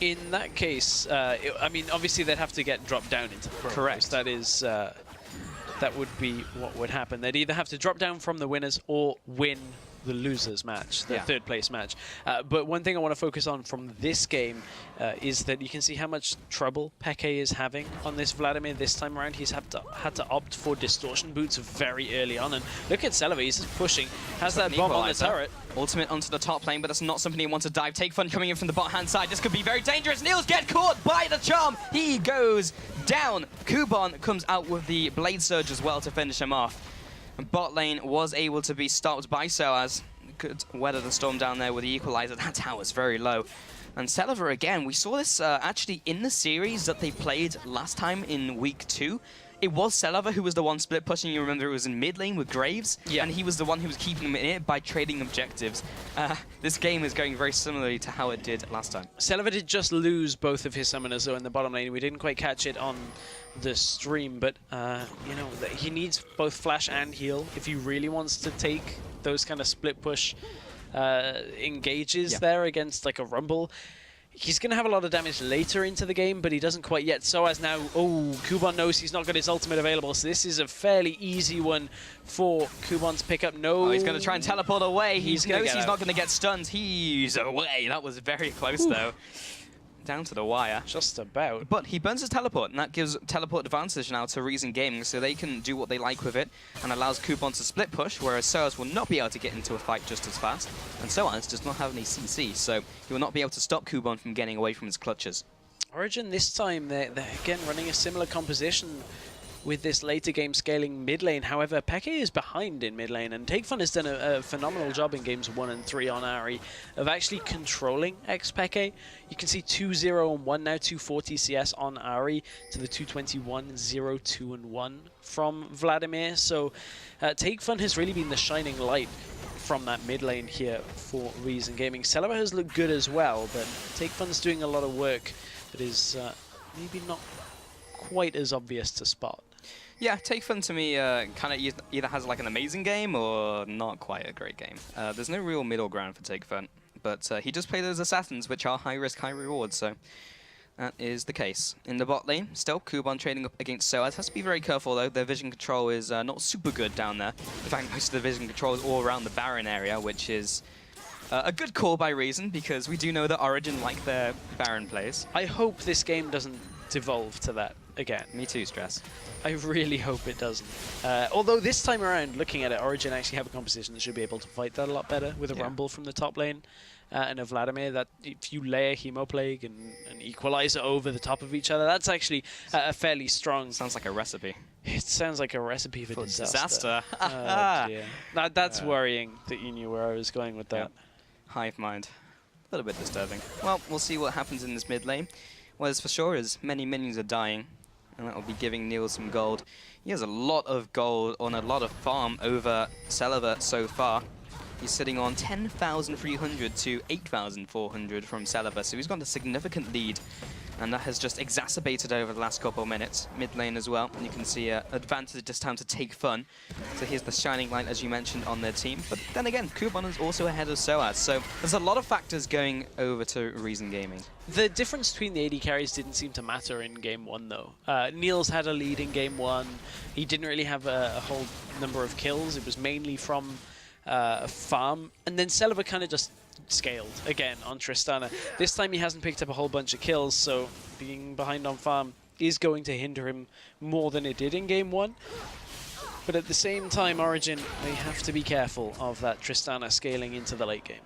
In that case, I mean, obviously they'd have to get dropped down into the pros. Correct. That is, that would be what would happen. They'd either have to drop down from the winners or win the losers match, the third place match. But one thing I want to focus on from this game is that you can see how much trouble Peke is having on this Vladimir this time around. He's had to opt for distortion boots very early on, and look at Celebi, he's just pushing, has that bomb on the turret. Ultimate onto the top lane, but that's not something he wants to dive. Takefun coming in from the bot hand side. This could be very dangerous. Niels get caught by the charm. He goes down. Kuban comes out with the Blade Surge as well to finish him off. Bot lane was able to be stopped by Soaz. Could weather the storm down there with the equalizer. That tower's very low. And Celever again, we saw this actually in the series that they played last time in week 2. It was Celever who was the one split pushing. You remember it was in mid lane with Graves, and he was the one who was keeping him in it by trading objectives. This game is going very similarly to how it did last time. Celever did just lose both of his summoners though in the bottom lane. We didn't quite catch it on the stream, but you know, he needs both flash and heal if he really wants to take those kind of split push engages there against like a Rumble. He's going to have a lot of damage later into the game, but he doesn't quite yet. So as now, Kuban knows he's not got his ultimate available, so this is a fairly easy one for Kuban to pick up. No, he's going to try and teleport away. He knows he's not going to get stunned. He's away. That was very close, though. Down to the wire. Just about. But he burns his teleport, and that gives teleport advantage now to Reason Gaming, so they can do what they like with it, and allows Kuban to split push, whereas Soaz will not be able to get into a fight just as fast, and Soaz does not have any CC, so he will not be able to stop Kuban from getting away from his clutches. Origen this time, they're again running a similar composition with this later game scaling mid lane. However, Peke is behind in mid lane, and Takefun has done a phenomenal job in games 1 and 3 on Ahri of actually controlling ex-Peke. You can see 2-0 and 1 now, 240 CS on Ahri to the 221, 0, 2 and 1 from Vladimir. So Takefun has really been the shining light from that mid lane here for Reason Gaming. Celeber has looked good as well, but Takefun's doing a lot of work that is maybe not quite as obvious to spot. Yeah, Takefun to me kind of either has like an amazing game or not quite a great game. There's no real middle ground for Takefun, but he does play those assassins, which are high risk, high reward, so that is the case. In the bot lane, still Kuban trading up against Soaz. Has to be very careful though, their vision control is not super good down there. In fact, most of the vision control is all around the Baron area, which is a good call by Reason, because we do know that Origen like their Baron plays. I hope this game doesn't devolve to that again. Me too, Stress. I really hope it doesn't. Although this time around, looking at it, Origen actually have a composition that should be able to fight that a lot better with a Rumble from the top lane and a Vladimir. That if you lay a Hemoplague and an Equalizer over the top of each other, that's actually a fairly strong... Sounds like a recipe. It sounds like a recipe for disaster. Oh, dear. That's worrying that you knew where I was going with that. Yep. Hive mind. A little bit disturbing. Well, we'll see what happens in this mid lane. What is for sure is many minions are dying, and that will be giving Neil some gold. He has a lot of gold on a lot of farm over Celiva so far. He's sitting on 10,300 to 8,400 from Celiva, so he's got a significant lead. And that has just exacerbated over the last couple of minutes. Mid lane as well, and you can see advantage this time to take fun. So here's the shining light, as you mentioned, on their team. But then again, Kuban is also ahead of Soaz. So there's a lot of factors going over to Reason Gaming. The difference between the AD carries didn't seem to matter in Game 1, though. Niels had a lead in Game 1. He didn't really have a whole number of kills. It was mainly from farm. And then Celiva kind of just scaled again on Tristana. This time he hasn't picked up a whole bunch of kills, so being behind on farm is going to hinder him more than it did in Game 1. But at the same time, Origen, they have to be careful of that Tristana scaling into the late game.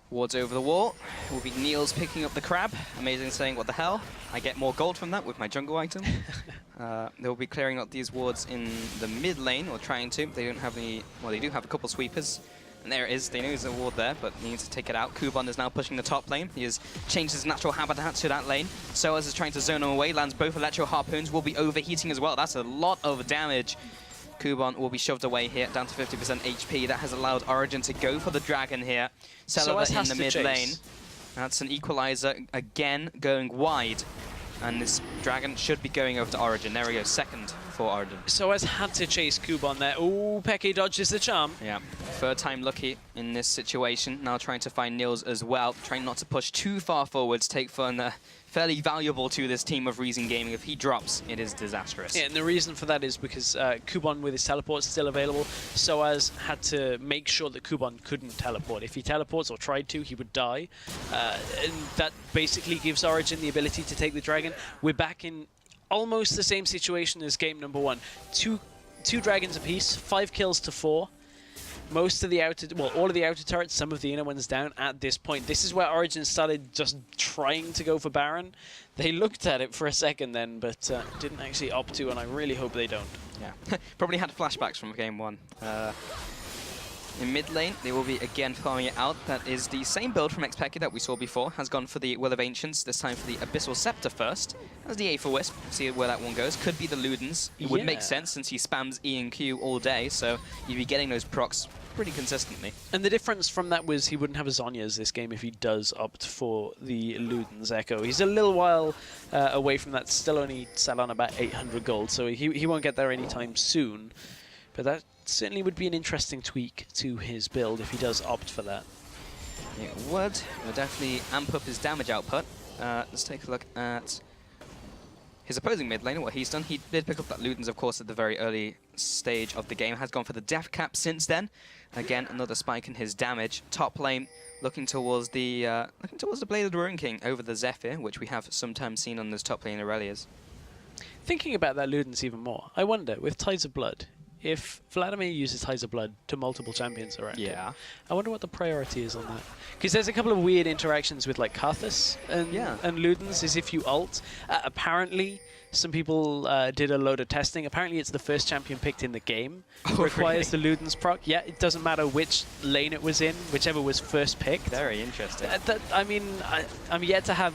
Wards over the wall. It will be Niels picking up the crab. Amazing, saying, what the hell? I get more gold from that with my jungle item. They'll be clearing out these wards in the mid lane, or trying to. They don't have any... Well, they do have a couple sweepers. And there it is. They know there's a ward there, but he needs to take it out. Kuban is now pushing the top lane. He has changed his natural habitat to that lane. Soaz is trying to zone him away. Lands both Electro Harpoons. Will be overheating as well. That's a lot of damage. Kuban will be shoved away here, down to 50% HP. That has allowed Origen to go for the dragon here. Celiva in the mid lane. That's an Equalizer again going wide. And this dragon should be going over to Origen. There we go, second for Origen. Soaz had to chase Kuban there. Ooh, Peke dodges the charm. Yeah, third time lucky in this situation. Now trying to find Niels as well. Trying not to push too far forwards. Take fun. Fairly valuable to this team of Reason Gaming. If he drops, it is disastrous. Yeah, and the reason for that is because Kuban with his teleport still available. Soaz had to make sure that Kuban couldn't teleport. If he teleports or tried to, he would die. And that basically gives Origen the ability to take the dragon. We're back in almost the same situation as game number 1. Two dragons apiece, 5 kills to 4. Most of the outer, well, all of the outer turrets, some of the inner ones down at this point. This is where Origen started just trying to go for Baron. They looked at it for a second then, but didn't actually opt to, and I really hope they don't. Yeah, probably had flashbacks from game 1. In mid lane, they will be again farming it out. That is the same build from Xpeki that we saw before. Has gone for the Will of Ancients, this time for the Abyssal Scepter first. As the Aether Wisp, see where that one goes. Could be the Ludens. It would make sense since he spams E and Q all day, so you'd be getting those procs pretty consistently. And the difference from that was he wouldn't have a Zhonya's this game if he does opt for the Luden's Echo. He's a little while away from that, still only sat on about 800 gold, so he won't get there anytime soon. But that certainly would be an interesting tweak to his build if he does opt for that. It would. It would definitely amp up his damage output. Let's take a look at his opposing mid laner, what he's done. He did pick up that Ludens, of course, at the very early stage of the game. Has gone for the Death Cap since then. Again, another spike in his damage. Top lane looking towards the Blade of the Ruin King over the Zephyr, which we have sometimes seen on those top lane Aurelias. Thinking about that Ludens even more, I wonder, with Tides of Blood, if Vladimir uses Tides of Blood to multiple champions around him, I wonder what the priority is on that. Because there's a couple of weird interactions with like Karthus and Ludens, as if you ult. Apparently, some people did a load of testing. Apparently, it's the first champion picked in the game. Requires the Ludens proc. Yeah, it doesn't matter which lane it was in, whichever was first picked. Very interesting. I mean, I'm yet to have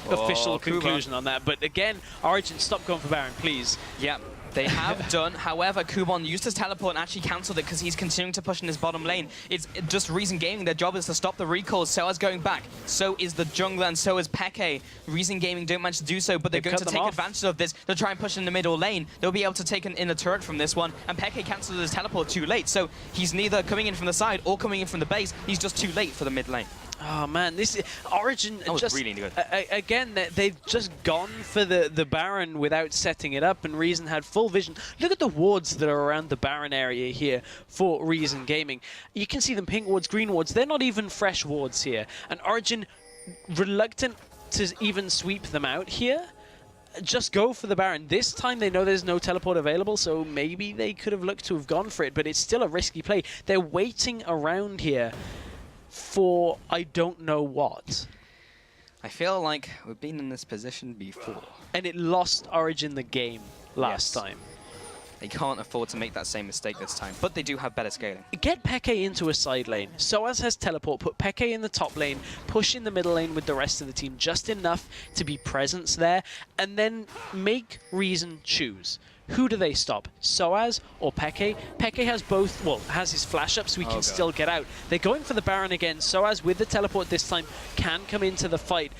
official conclusion on that. But again, Origen, stop going for Baron, please. Yeah. They have done. However, Kuban used his teleport and actually cancelled it because he's continuing to push in his bottom lane. It's just Reason Gaming. Their job is to stop the recalls. Soaz going back. So is the jungler and so is Peke. Reason Gaming don't manage to do so, but they're going to take advantage of this to try and push in the middle lane. They'll be able to take an inner turret from this one, and Peke cancelled his teleport too late. So he's neither coming in from the side or coming in from the base. He's just too late for the mid lane. Oh man, this Origen that was just really good. Again, they've just gone for the Baron without setting it up, and Reason had full vision. Look at the wards that are around the Baron area here for Reason Gaming. You can see them pink wards, green wards. They're not even fresh wards here, and Origen reluctant to even sweep them out here. just go for the Baron. This time they know there's no teleport available, so maybe they could have looked to have gone for it, but it's still a risky play. They're waiting around here for I don't know what. I feel like we've been in this position before. And it lost Origen the game last time. They can't afford to make that same mistake this time, but they do have better scaling. Get Peke into a side lane. Soaz has teleport, put Peke in the top lane, push in the middle lane with the rest of the team, just enough to be presence there, and then make Reason choose. Who do they stop? Soaz or Peke? Peke has both, well, has his flash up so he can still get out. They're going for the Baron again. Soaz with the teleport this time can come into the fight.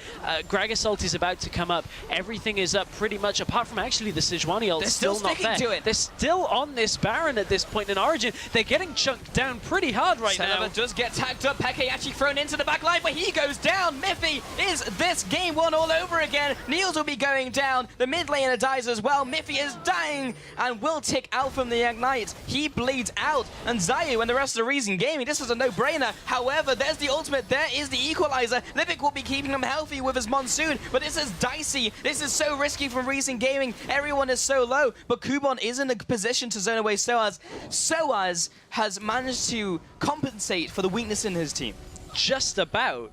Gragas ult is about to come up. Everything is up pretty much, apart from actually the Sejuani ult. They're still not there. to it. They're still on this Baron at this point in Origen. They're getting chunked down pretty hard right now. Celeber does get tagged up. Peke actually thrown into the back line, but he goes down. Miffy is this game one all over again. Niels will be going down. The mid laner dies as well. Miffy is dying and will tick out from the Ignite. He bleeds out. And Zayu and the rest of the Reason Gaming, this is a no-brainer. However, there's the ultimate. There is the equalizer. Lipic will be keeping him healthy with his Monsoon, but this is dicey. This is so risky from Reason Gaming. Everyone is so low, but Kubon is in a position to zone away Soaz. Soaz has managed to compensate for the weakness in his team. Just about.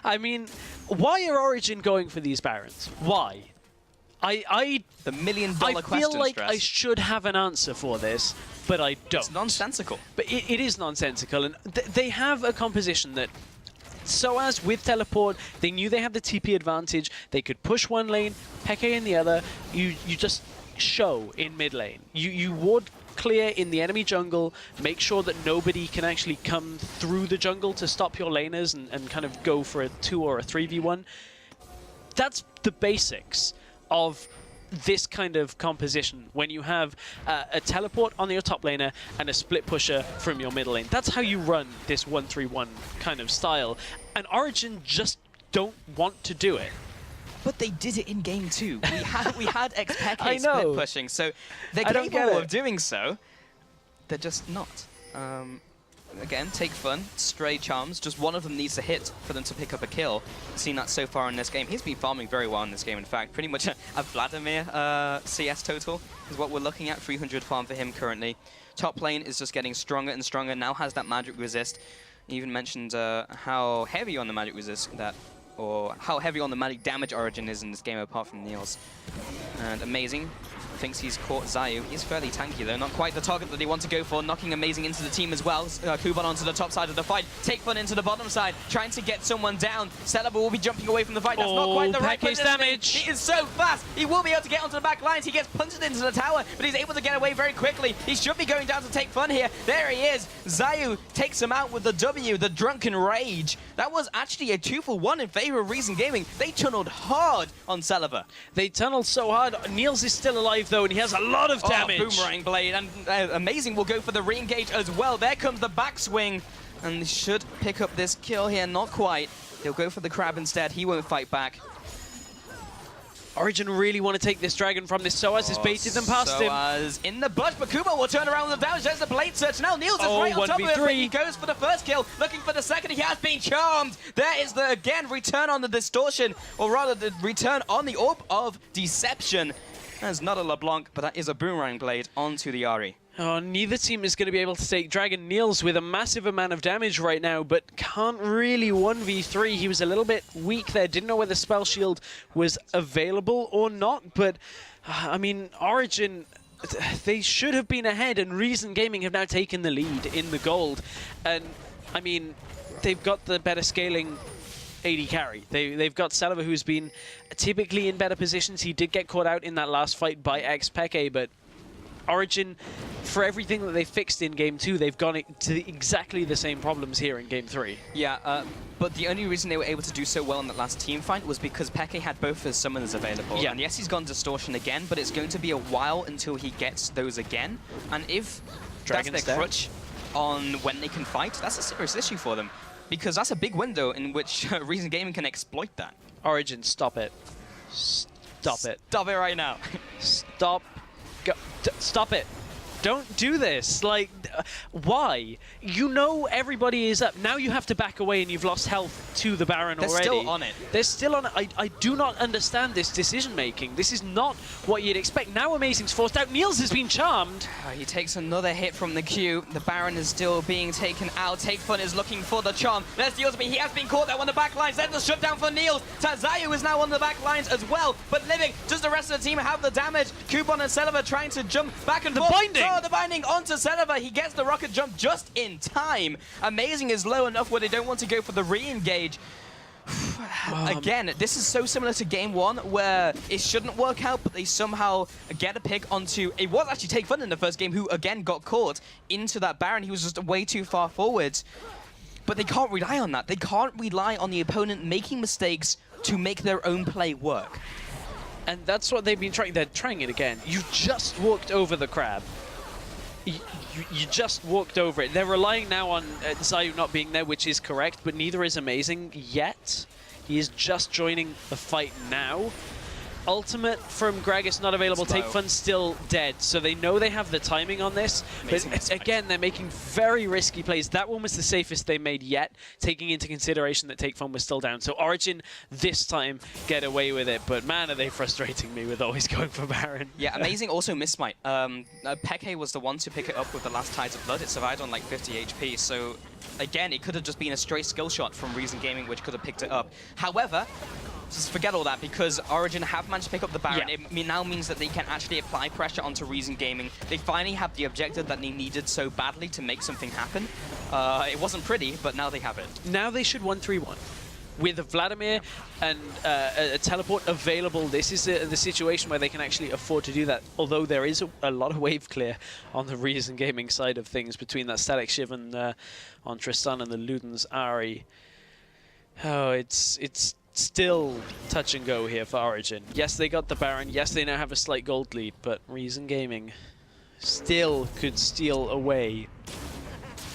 I mean, why are Origen going for these Barons? Why? The million-dollar question, I feel like Stress. I should have an answer for this, but I don't. It's nonsensical. But it is nonsensical, and they have a composition that Soaz with teleport, they knew they had the TP advantage. They could push one lane, Peke in the other. You just show in mid lane. You ward clear in the enemy jungle, make sure that nobody can actually come through the jungle to stop your laners and kind of go for a 2 or a 3v1. That's the basics of this kind of composition when you have a teleport on your top laner and a split pusher from your middle lane. That's how you run this 1-3-1 kind of style. And Origen just don't want to do it. But they did it in game 2. We had XPeke I know. split pushing, so they're capable of doing so. They're just not. Again, take fun, stray charms. Just one of them needs to hit for them to pick up a kill. Seen that so far in this game. He's been farming very well in this game, in fact. Pretty much a Vladimir CS total is what we're looking at. 300 farm for him currently. Top lane is just getting stronger and stronger. Now has that magic resist. He even mentioned how heavy on the magic resist that, or how heavy on the magic damage Origen is in this game apart from Niels. And amazing. Thinks he's caught Zayu. He's fairly tanky though, not quite the target that they want to go for. Knocking Amazing into the team as well. Kuban onto the top side of the fight. Take Fun into the bottom side, trying to get someone down. Celeber will be jumping away from the fight. That's not quite the right position. Damage. He is so fast. He will be able to get onto the back lines. He gets punted into the tower, but he's able to get away very quickly. He should be going down to Take Fun here. There he is. Zayu takes him out with the W, the Drunken Rage. That was actually a 2-for-1 in favor of Reason Gaming. They tunneled hard on Celeber. They tunneled so hard. Niels is still alive though, and he has a lot of damage. Boomerang Blade, and Amazing will go for the re-engage as well. There comes the backswing, and they should pick up this kill here. Not quite. He'll go for the crab instead. He won't fight back. Origen really want to take this dragon from this. Soaz has baited them past him. Soaz in the bush, but Kubo will turn around with the damage. There's the blade search. Now Niels is right on top of it, but he goes for the first kill, looking for the second. He has been charmed. There is the, again, return on the distortion, or rather the return on the Orb of Deception. That's not a LeBlanc, but that is a Boomerang Blade onto the Ahri. Oh, neither team is going to be able to take Dragon. Niels with a massive amount of damage right now, but can't really 1v3. He was a little bit weak there. Didn't know whether Spell Shield was available or not, but I mean, Origen, they should have been ahead, and Reason Gaming have now taken the lead in the gold. And I mean, they've got the better scaling AD carry. They've got Celeber, who's been typically in better positions. He did get caught out in that last fight by XPeke, but Origen, for everything that they fixed in Game 2, they've gone to exactly the same problems here in Game 3. Yeah, but the only reason they were able to do so well in that last team fight was because Peke had both his summoners available. Yeah. And yes, he's gone Distortion again, but it's going to be a while until he gets those again. And if that's their crutch on when they can fight, that's a serious issue for them. Because that's a big window in which Reason Gaming can exploit that. Origen, stop it. Stop it. Stop it right now. Stop. Stop it. don't do this. Like, why? You know everybody is up. Now you have to back away and you've lost health to the Baron already. They're still on it. They're still on it. I do not understand this decision-making. This is not what you'd expect. Now Amazing's forced out. Niels has been charmed. He takes another hit from the Q. The Baron is still being taken out. Take Fun is looking for the charm. There's the ultimate. He has been caught there on the back lines. Then the shutdown for Niels. Tazayu is now on the back lines as well, but living. Just the rest of the team have the damage. Coupon and Celiva trying to jump back and forth. Binding. Oh, the binding onto Celiva. He gets the rocket jump just in time. Amazing is low enough where they don't want to go for the re-engage. Again, this is so similar to game one where it shouldn't work out, but they somehow get a pick onto... It was actually Take Fun in the first game who, again, got caught into that Baron. He was just way too far forwards. But they can't rely on that. They can't rely on the opponent making mistakes to make their own play work. And that's what they've been trying. They're trying it again. You just walked over the crab. You just walked over it. They're relying now on Zayu not being there, which is correct, but neither is Amazing yet. He is just joining the fight now. Ultimate from Gragas not available. Take Fun still dead, so they know they have the timing on this. But again, they're making very risky plays. That one was the safest they made yet, taking into consideration that Take Fun was still down. So Origen this time get away with it, but man, are they frustrating me with always going for Baron. Yeah, Amazing also missed Smite. Peke was the one to pick it up with the last Tides of Blood. It survived on like 50 HP, so again, it could have just been a straight skill shot from Reason Gaming, which could have picked it up. However, just forget all that, because Origen have managed to pick up the Baron. Yeah. It now means that they can actually apply pressure onto Reason Gaming. They finally have the objective that they needed so badly to make something happen. It wasn't pretty, but now they have it. Now they should 1-3-1. With Vladimir and a teleport available, this is the situation where they can actually afford to do that. Although there is a lot of wave clear on the Reason Gaming side of things between that Static Shiv and on Tristan and the Luden's Ari. Oh, it's still touch and go here for Origen. Yes, they got the Baron. Yes, they now have a slight gold lead, but Reason Gaming still could steal away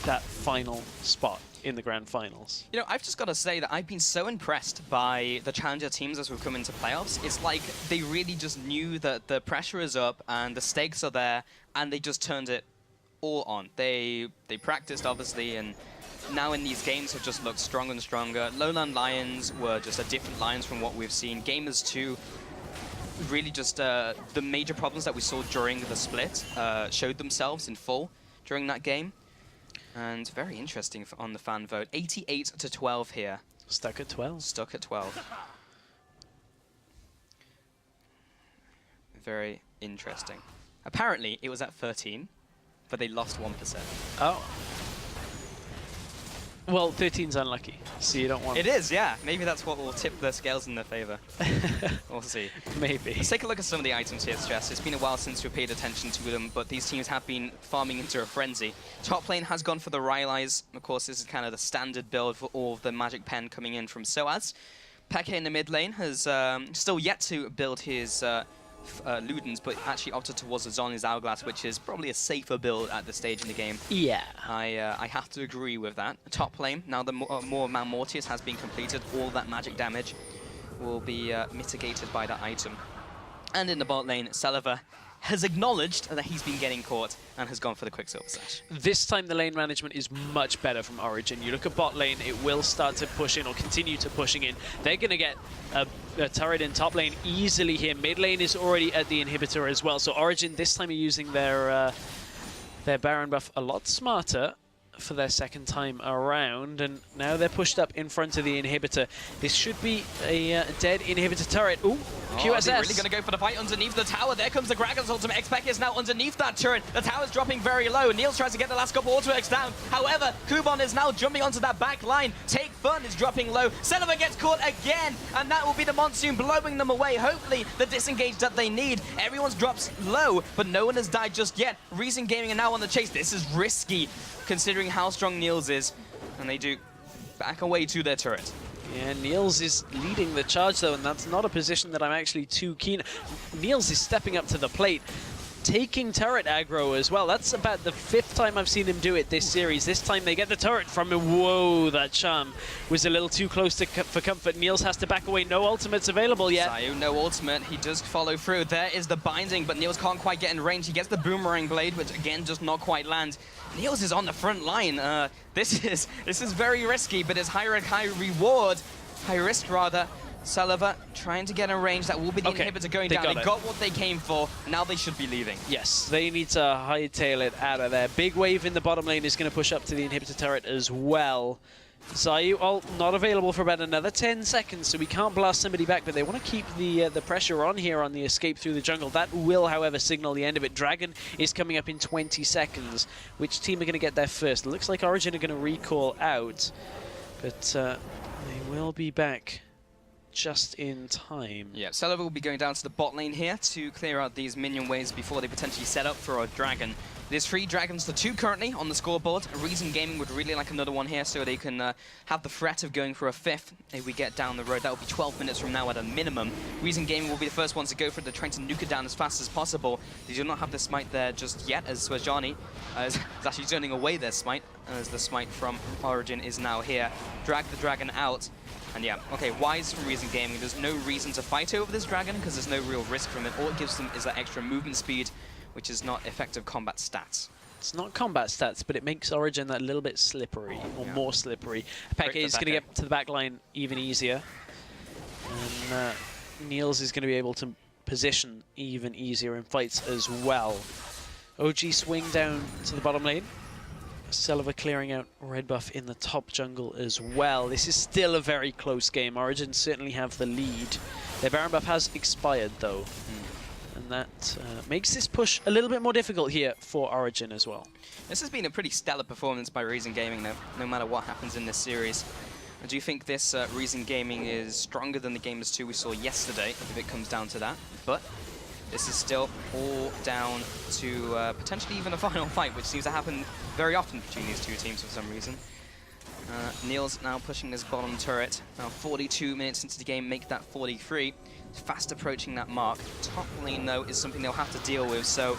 that final spot in the grand finals. You know, I've just got to say that I've been so impressed by the challenger teams as we've come into playoffs. It's like they really just knew that the pressure is up and the stakes are there, and they just turned it all on. They practiced, obviously, and now in these games have just looked stronger and stronger. Lowland Lions were just a different Lions from what we've seen. Gamers 2, really just the major problems that we saw during the split showed themselves in full during that game. And very interesting on the fan vote. 88-12 here. Stuck at 12. Stuck at 12. Very interesting. Apparently, it was at 13, but they lost 1%. Oh. Well, 13's unlucky, so you don't want... It is, yeah. Maybe that's what will tip the scales in their favor. We'll see. Maybe. Let's take a look at some of the items here, Stress. It's been a while since we paid attention to them, but these teams have been farming into a frenzy. Top lane has gone for the Rylai's. Of course, this is kind of the standard build for all of the Magic Pen coming in from Soaz. Peke in the mid lane has still yet to build his Ludens, but actually opted towards the Zhonya's Hourglass, which is probably a safer build at this stage in the game. Yeah. I have to agree with that. Top lane, now the more Man Mortius has been completed, all that magic damage will be mitigated by that item. And in the bot lane, Celiva has acknowledged that he's been getting caught and has gone for the Quicksilver Sash. This time the lane management is much better from Origen. You look at bot lane, it will start to push in or continue to pushing in. They're going to get a turret in top lane easily here. Mid lane is already at the inhibitor as well. So Origen this time are using their Baron buff a lot smarter for their second time around, and now they're pushed up in front of the inhibitor. This should be a dead inhibitor turret. Ooh, QSS. They're really going to go for the fight underneath the tower. There comes the Gragas ultimate. X-Pac is now underneath that turret. The tower's dropping very low. Niels tries to get the last couple auto-X down. However, Kubon is now jumping onto that back line. Take Fun is dropping low. Celiva gets caught again, and that will be the Monsoon blowing them away. Hopefully, the disengage that they need. Everyone's drops low, but no one has died just yet. Reason Gaming are now on the chase. This is risky, considering how strong Niels is, and they do back away to their turret. Yeah, Niels is leading the charge though, and that's not a position that I'm actually too keen. Niels is stepping up to the plate. taking turret aggro as well. That's about the 5th time I've seen them do it this series. This time they get the turret from him. Whoa, that charm was a little too close for comfort. Niels has to back away. No ultimates available yet. Zayu, no ultimate. He does follow through. There is the binding, but Niels can't quite get in range. He gets the boomerang blade, which again does not quite land. Niels is on the front line. This is very risky, but it's high reward. High risk, rather. Salova trying to get in range. That will be the inhibitor going down. They got what they came for. Now they should be leaving. Yes, they need to hightail it out of there. Big wave in the bottom lane is going to push up to the inhibitor turret as well. Zayu ult not available for about another 10 seconds, so we can't blast somebody back, but they want to keep the pressure on here on the escape through the jungle. That will, however, signal the end of it. Dragon is coming up in 20 seconds. Which team are going to get there first? It looks like Origen are going to recall out, but they will be back just in time. Yeah, Salova will be going down to the bot lane here to clear out these minion waves before they potentially set up for a dragon. There's 3 dragons to 2 currently on the scoreboard. Origen Gaming would really like another one here so they can have the threat of going for a 5th if we get down the road. That will be 12 minutes from now at a minimum. Origen Gaming will be the first ones to go for it. They're trying to nuke it down as fast as possible. They do not have the smite there just yet, as Swajani is actually turning away their smite, as the smite from Origen is now here. Drag the dragon out. And yeah, okay, wise from Origen Gaming. There's no reason to fight over this dragon because there's no real risk from it. All it gives them is that extra movement speed, which is not effective combat stats. It's not combat stats, but it makes Origen that little bit slippery, or more slippery. Peke is going to get to the back line even easier. And Niels is going to be able to position even easier in fights as well. OG swing down to the bottom lane. Salova clearing out red buff in the top jungle as well. This is still a very close game. Origen certainly have the lead. Their Baron buff has expired though. And that makes this push a little bit more difficult here for Origen as well. This has been a pretty stellar performance by Origen Gaming no matter what happens in this series. I do think this Origen Gaming is stronger than the Gamers 2 we saw yesterday, if it comes down to that. But this is still all down to potentially even a final fight, which seems to happen very often between these two teams for some reason. Niels now pushing this bottom turret. Now 42 minutes into the game, make that 43. Fast approaching that mark. Top lane, though, is something they'll have to deal with. So,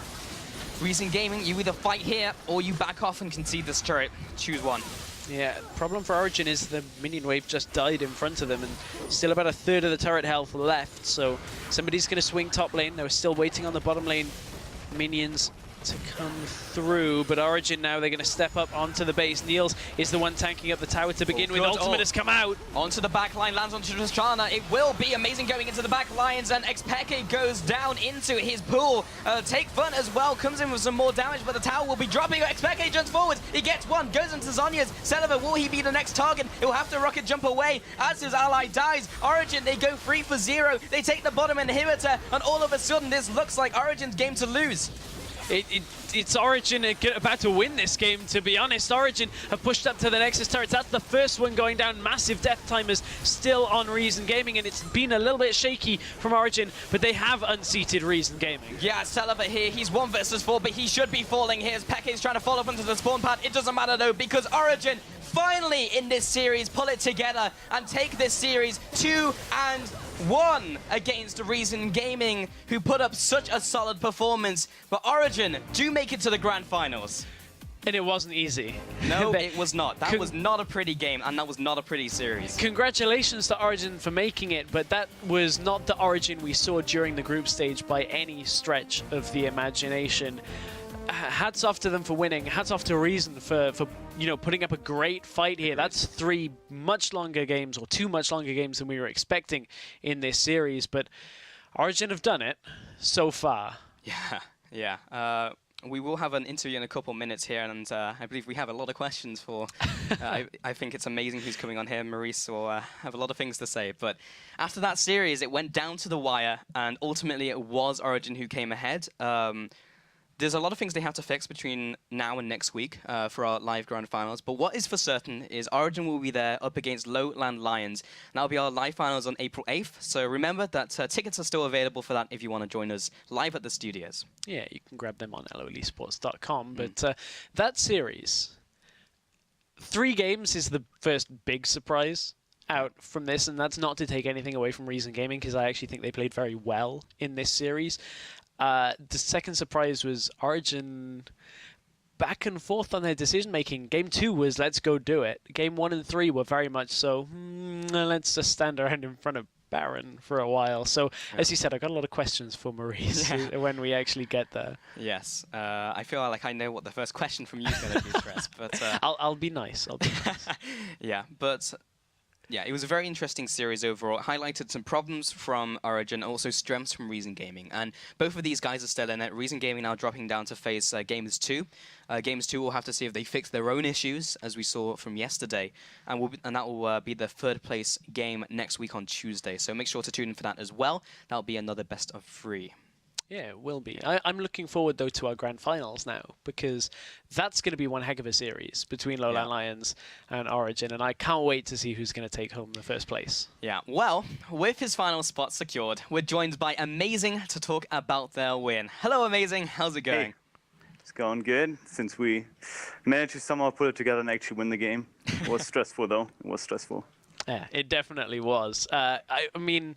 Origen Gaming, you either fight here or you back off and concede this turret. Choose one. Yeah, problem for Origen is the minion wave just died in front of them, and still about a third of the turret health left. So, somebody's going to swing top lane. They were still waiting on the bottom lane minions to come through, but Origen now, they're going to step up onto the base. Niels is the one tanking up the tower to begin with. Ultimate has come out. Onto the back line, lands onto Tristana. It will be amazing going into the back lines, and Xpeke goes down into his pool. Take Fun as well, comes in with some more damage, but the tower will be dropping. Xpeke jumps forward. He gets one, goes into Zhonya's. Salova, will he be the next target? He'll have to rocket jump away as his ally dies. Origen, they go 3 for 0. They take the bottom inhibitor, and all of a sudden, this looks like Origen's game to lose. It's Origen about to win this game, to be honest. Origen have pushed up to the Nexus turrets. That's the first one going down. Massive death timers still on Origen Gaming, and it's been a little bit shaky from Origen, but they have unseated Origen Gaming. Yeah, Salova here, he's 1 versus 4, but he should be falling here as Peke's trying to fall up into the spawn pad. It doesn't matter though, because Origen finally in this series pull it together and take this series 2-1 against Origen Gaming, who put up such a solid performance. But Origen do make it to the grand finals. And it wasn't easy. No, it was not. That was not a pretty game, and that was not a pretty series. Congratulations to Origen for making it, but that was not the Origen we saw during the group stage by any stretch of the imagination. Hats off to them for winning. Hats off to Origen for putting up a great fight here. That's 3 much longer games, or 2 much longer games than we were expecting in this series. But Origen have done it so far. Yeah. We will have an interview in a couple minutes here, and I believe we have a lot of questions for... I think it's amazing who's coming on here. Maurice will have a lot of things to say. But after that series, it went down to the wire, and ultimately it was Origen who came ahead. There's a lot of things they have to fix between now and next week for our live grand finals. But what is for certain is Origen will be there up against Lowland Lions. And that'll be our live finals on April 8th. So remember that tickets are still available for that if you want to join us live at the studios. Yeah, you can grab them on lolesports.com. But that series, 3 games is the first big surprise out from this. And that's not to take anything away from Origen Gaming, because I actually think they played very well in this series. The second surprise was Origen back and forth on their decision making. Game 2 was let's go do it. Game 1 and 3 were very much so let's just stand around in front of Baron for a while. So as you said, I got a lot of questions for Maurice when we actually get there. Yes, I feel like I know what the first question from you is going to be, Stress, but I'll be nice. I'll be nice. Yeah, but yeah, it was a very interesting series overall. It highlighted some problems from Origen, also strengths from Reason Gaming. And both of these guys are still in it. Reason Gaming now dropping down to face Gamers 2. Gamers 2 will have to see if they fix their own issues, as we saw from yesterday. And that will be the third place game next week on Tuesday. So make sure to tune in for that as well. That'll be another best of 3. Yeah, it will be. I'm looking forward, though, to our grand finals now, because that's going to be one heck of a series between Lowland Lions and Origen, and I can't wait to see who's going to take home the first place. Yeah, well, with his final spot secured, we're joined by Amazing to talk about their win. Hello, Amazing. How's it going? Hey. It's going good, since we managed to somehow put it together and actually win the game. It was stressful, though. It was stressful. Yeah, it definitely was. I mean,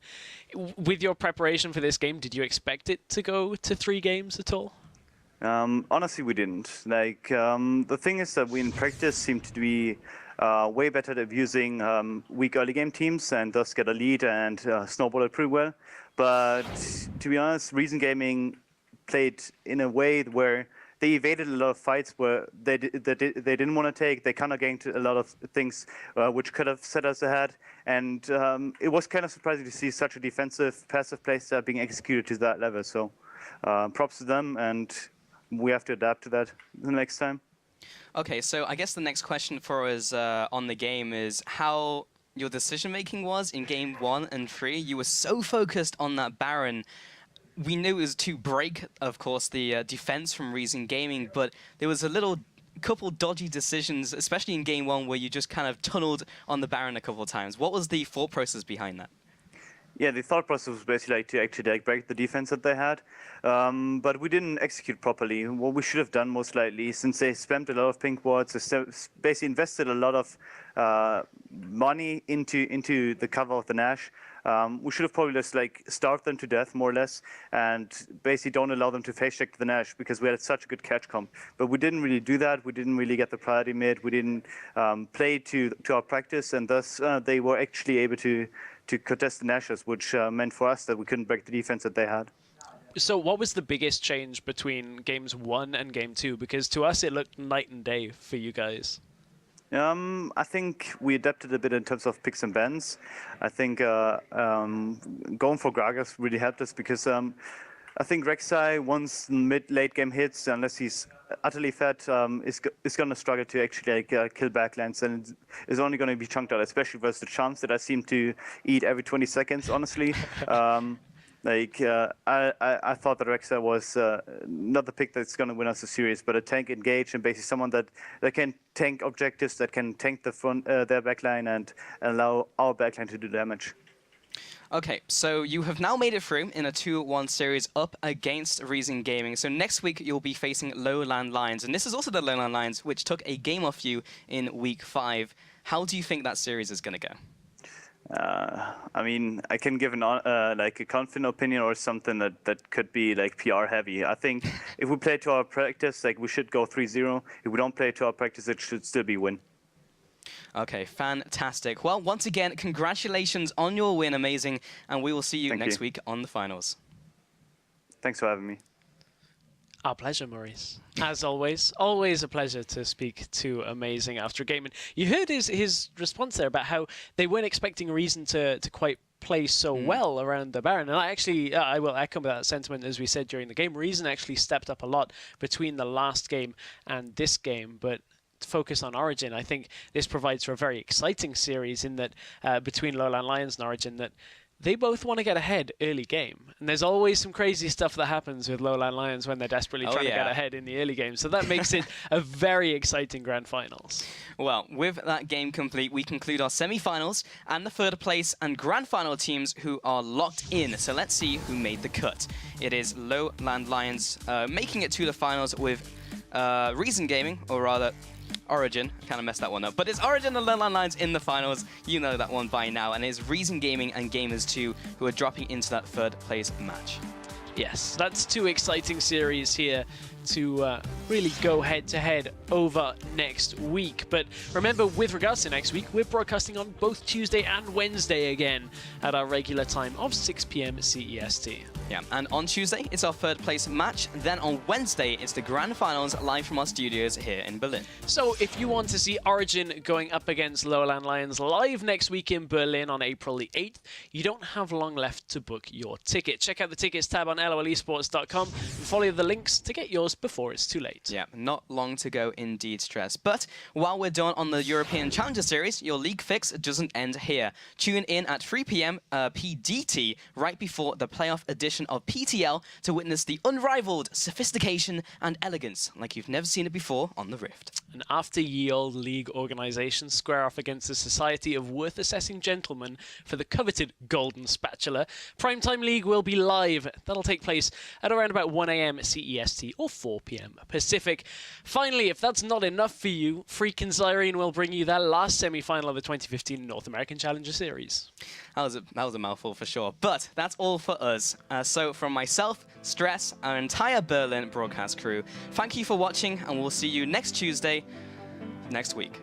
with your preparation for this game, did you expect it to go to 3 games at all? Honestly, we didn't. Like, the thing is that we in practice seem to be way better at using weak early game teams and thus get a lead and snowball it pretty well. But to be honest, Reason Gaming played in a way where they evaded a lot of fights where they didn't want to take. They kind of gained a lot of things which could have set us ahead. And it was kind of surprising to see such a defensive, passive play style being executed to that level. So props to them, and we have to adapt to that the next time. Okay, so I guess the next question for us on the game is how your decision-making was in Game 1 and 3. You were so focused on that Baron. We knew it was to break, of course, the defense from Reason Gaming, but there was a couple dodgy decisions, especially in Game 1, where you just kind of tunneled on the Baron a couple of times. What was the thought process behind that? Yeah, the thought process was basically like to actually break the defense that they had, but we didn't execute properly. What we should have done most likely, since they spammed a lot of pink wards, they basically invested a lot of money into the cover of the Nash. We should have probably just like starved them to death more or less, and basically don't allow them to face check the Nash because we had such a good catch comp. But we didn't really do that. We didn't really get the priority mid. We didn't play to our practice, and thus they were actually able to contest the Nashes, which meant for us that we couldn't break the defense that they had. So what was the biggest change between Games 1 and Game 2? Because to us it looked night and day for you guys. I think we adapted a bit in terms of picks and bans. I think going for Gragas really helped us because I think Rek'Sai, once mid-late game hits, unless he's utterly fat, is going to struggle to actually kill backlands, and is only going to be chunked out, especially versus the Chance that I seem to eat every 20 seconds, honestly. I thought that Rek'Sai was not the pick that's going to win us the series, but a tank engage and basically someone that can tank objectives, that can tank the front their backline and allow our backline to do damage. Okay, so you have now made it through in a 2-1 series up against Reason Gaming. So next week you'll be facing Lowland Lions, and this is also the Lowland Lions, which took a game off you in Week 5. How do you think that series is going to go? I mean, I can give like a confident opinion or something that could be like PR heavy. I think if we play to our practice, like we should go 3-0. If we don't play to our practice, it should still be win. Okay, fantastic. Well, once again, congratulations on your win, Amazing, and we will see you next week on the finals. Thanks for having me. Our pleasure, Maurice. As always a pleasure to speak to Amazing after a game. And you heard his response there about how they weren't expecting Reason to quite play so well around the Baron. And I will echo that sentiment. As we said during the game, Reason actually stepped up a lot between the last game and this game, but focus on Origen. I think this provides for a very exciting series in that between Lowland Lions and Origen, that they both want to get ahead early game. And there's always some crazy stuff that happens with Lowland Lions when they're desperately trying to get ahead in the early game. So that makes it a very exciting grand finals. Well, with that game complete, we conclude our semi-finals and the third place and grand final teams who are locked in. So let's see who made the cut. It is Lowland Lions making it to the finals with Reason Gaming, or rather Origen. I kind of messed that one up. But it's Origen and Lowland Lions in the finals. You know that one by now. And it's Reason Gaming and Gamers 2 who are dropping into that third place match. Yes, that's two exciting series here to really go head-to-head over next week. But remember, with regards to next week, we're broadcasting on both Tuesday and Wednesday again at our regular time of 6 p.m. CEST. Yeah, and on Tuesday, it's our third place match. Then on Wednesday, it's the grand finals live from our studios here in Berlin. So if you want to see Origen going up against Lowland Lions live next week in Berlin on April the 8th, you don't have long left to book your ticket. Check out the tickets tab on lolesports.com and follow the links to get yours before it's too late. Yeah, not long to go indeed, Stress. But while we're done on the European Challenger Series, your league fix doesn't end here. Tune in at 3 p.m. PDT right before the playoff edition of PTL to witness the unrivaled sophistication and elegance like you've never seen it before on the Rift. And after ye old league organizations square off against the Society of Worth Assessing Gentlemen for the coveted Golden Spatula, Primetime League will be live. That'll take place at around about 1 a.m. CEST or 4 p.m. Pacific. Finally, if that's not enough for you, Freak and Zyrene will bring you that last semi-final of the 2015 North American Challenger Series. That was a mouthful for sure. But that's all for us. So from myself, Stress, our entire Berlin broadcast crew, thank you for watching, and we'll see you next Tuesday, next week.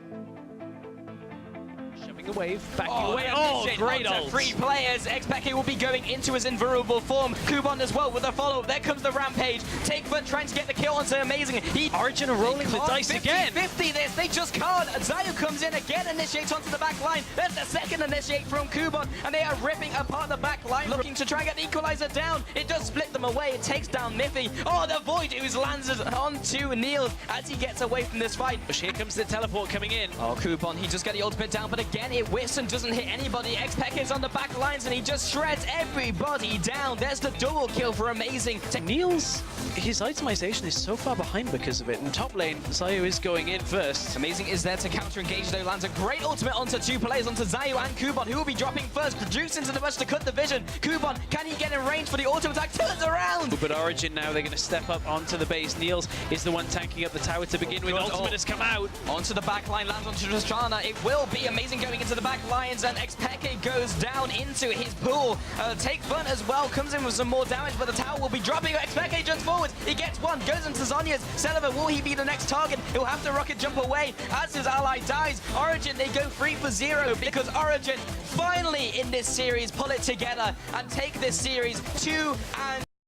Shoving a wave, backing away. Oh, great ult. 3 players. Xpeke will be going into his invulnerable form. Kuban as well with a follow-up. There comes the Rampage. Takefoot trying to get the kill onto Amazing. Origen are rolling the dice again. 50 this. They just can't. Zayu comes in again, initiates onto the back line. There's the second initiate from Kuban, and they are ripping apart the back line, looking to try and get the equalizer down. It does split them away. It takes down Miffy. Oh, the Void Ooze lands onto Neil as he gets away from this fight. Here comes the teleport coming in. Oh, Kuban, he just got the ultimate down, but again, it whiffs and doesn't hit anybody. Xpeke is on the back lines, and he just shreds everybody down. There's the double kill for Amazing. Neil's, his itemization is so far behind because of it. In top lane, Zayu is going in first. Amazing is there to counter-engage, though. Lands a great ultimate onto 2 players, onto Zayu and Kuban, who will be dropping first. Produce into the rush to cut the vision. Kuban, can he get in range for the auto attack? Turns around! But Origen now, they're going to step up onto the base. Niels is the one tanking up the tower to begin with. Ultimate has come out. Onto the back line, lands onto Tristana. It will be Amazing going into the back lines, and Xpeke goes down into his pool. Take Fun as well, comes in with some more damage, but the tower will be dropping. Xpeke jumps forward. He gets one, goes into Zhonya's. Celeber, will he be the next target? He'll have to rocket jump away as his ally dies. Origen, they go 3 for 0 because Origen finally in this series pull it together and take this series 2-0.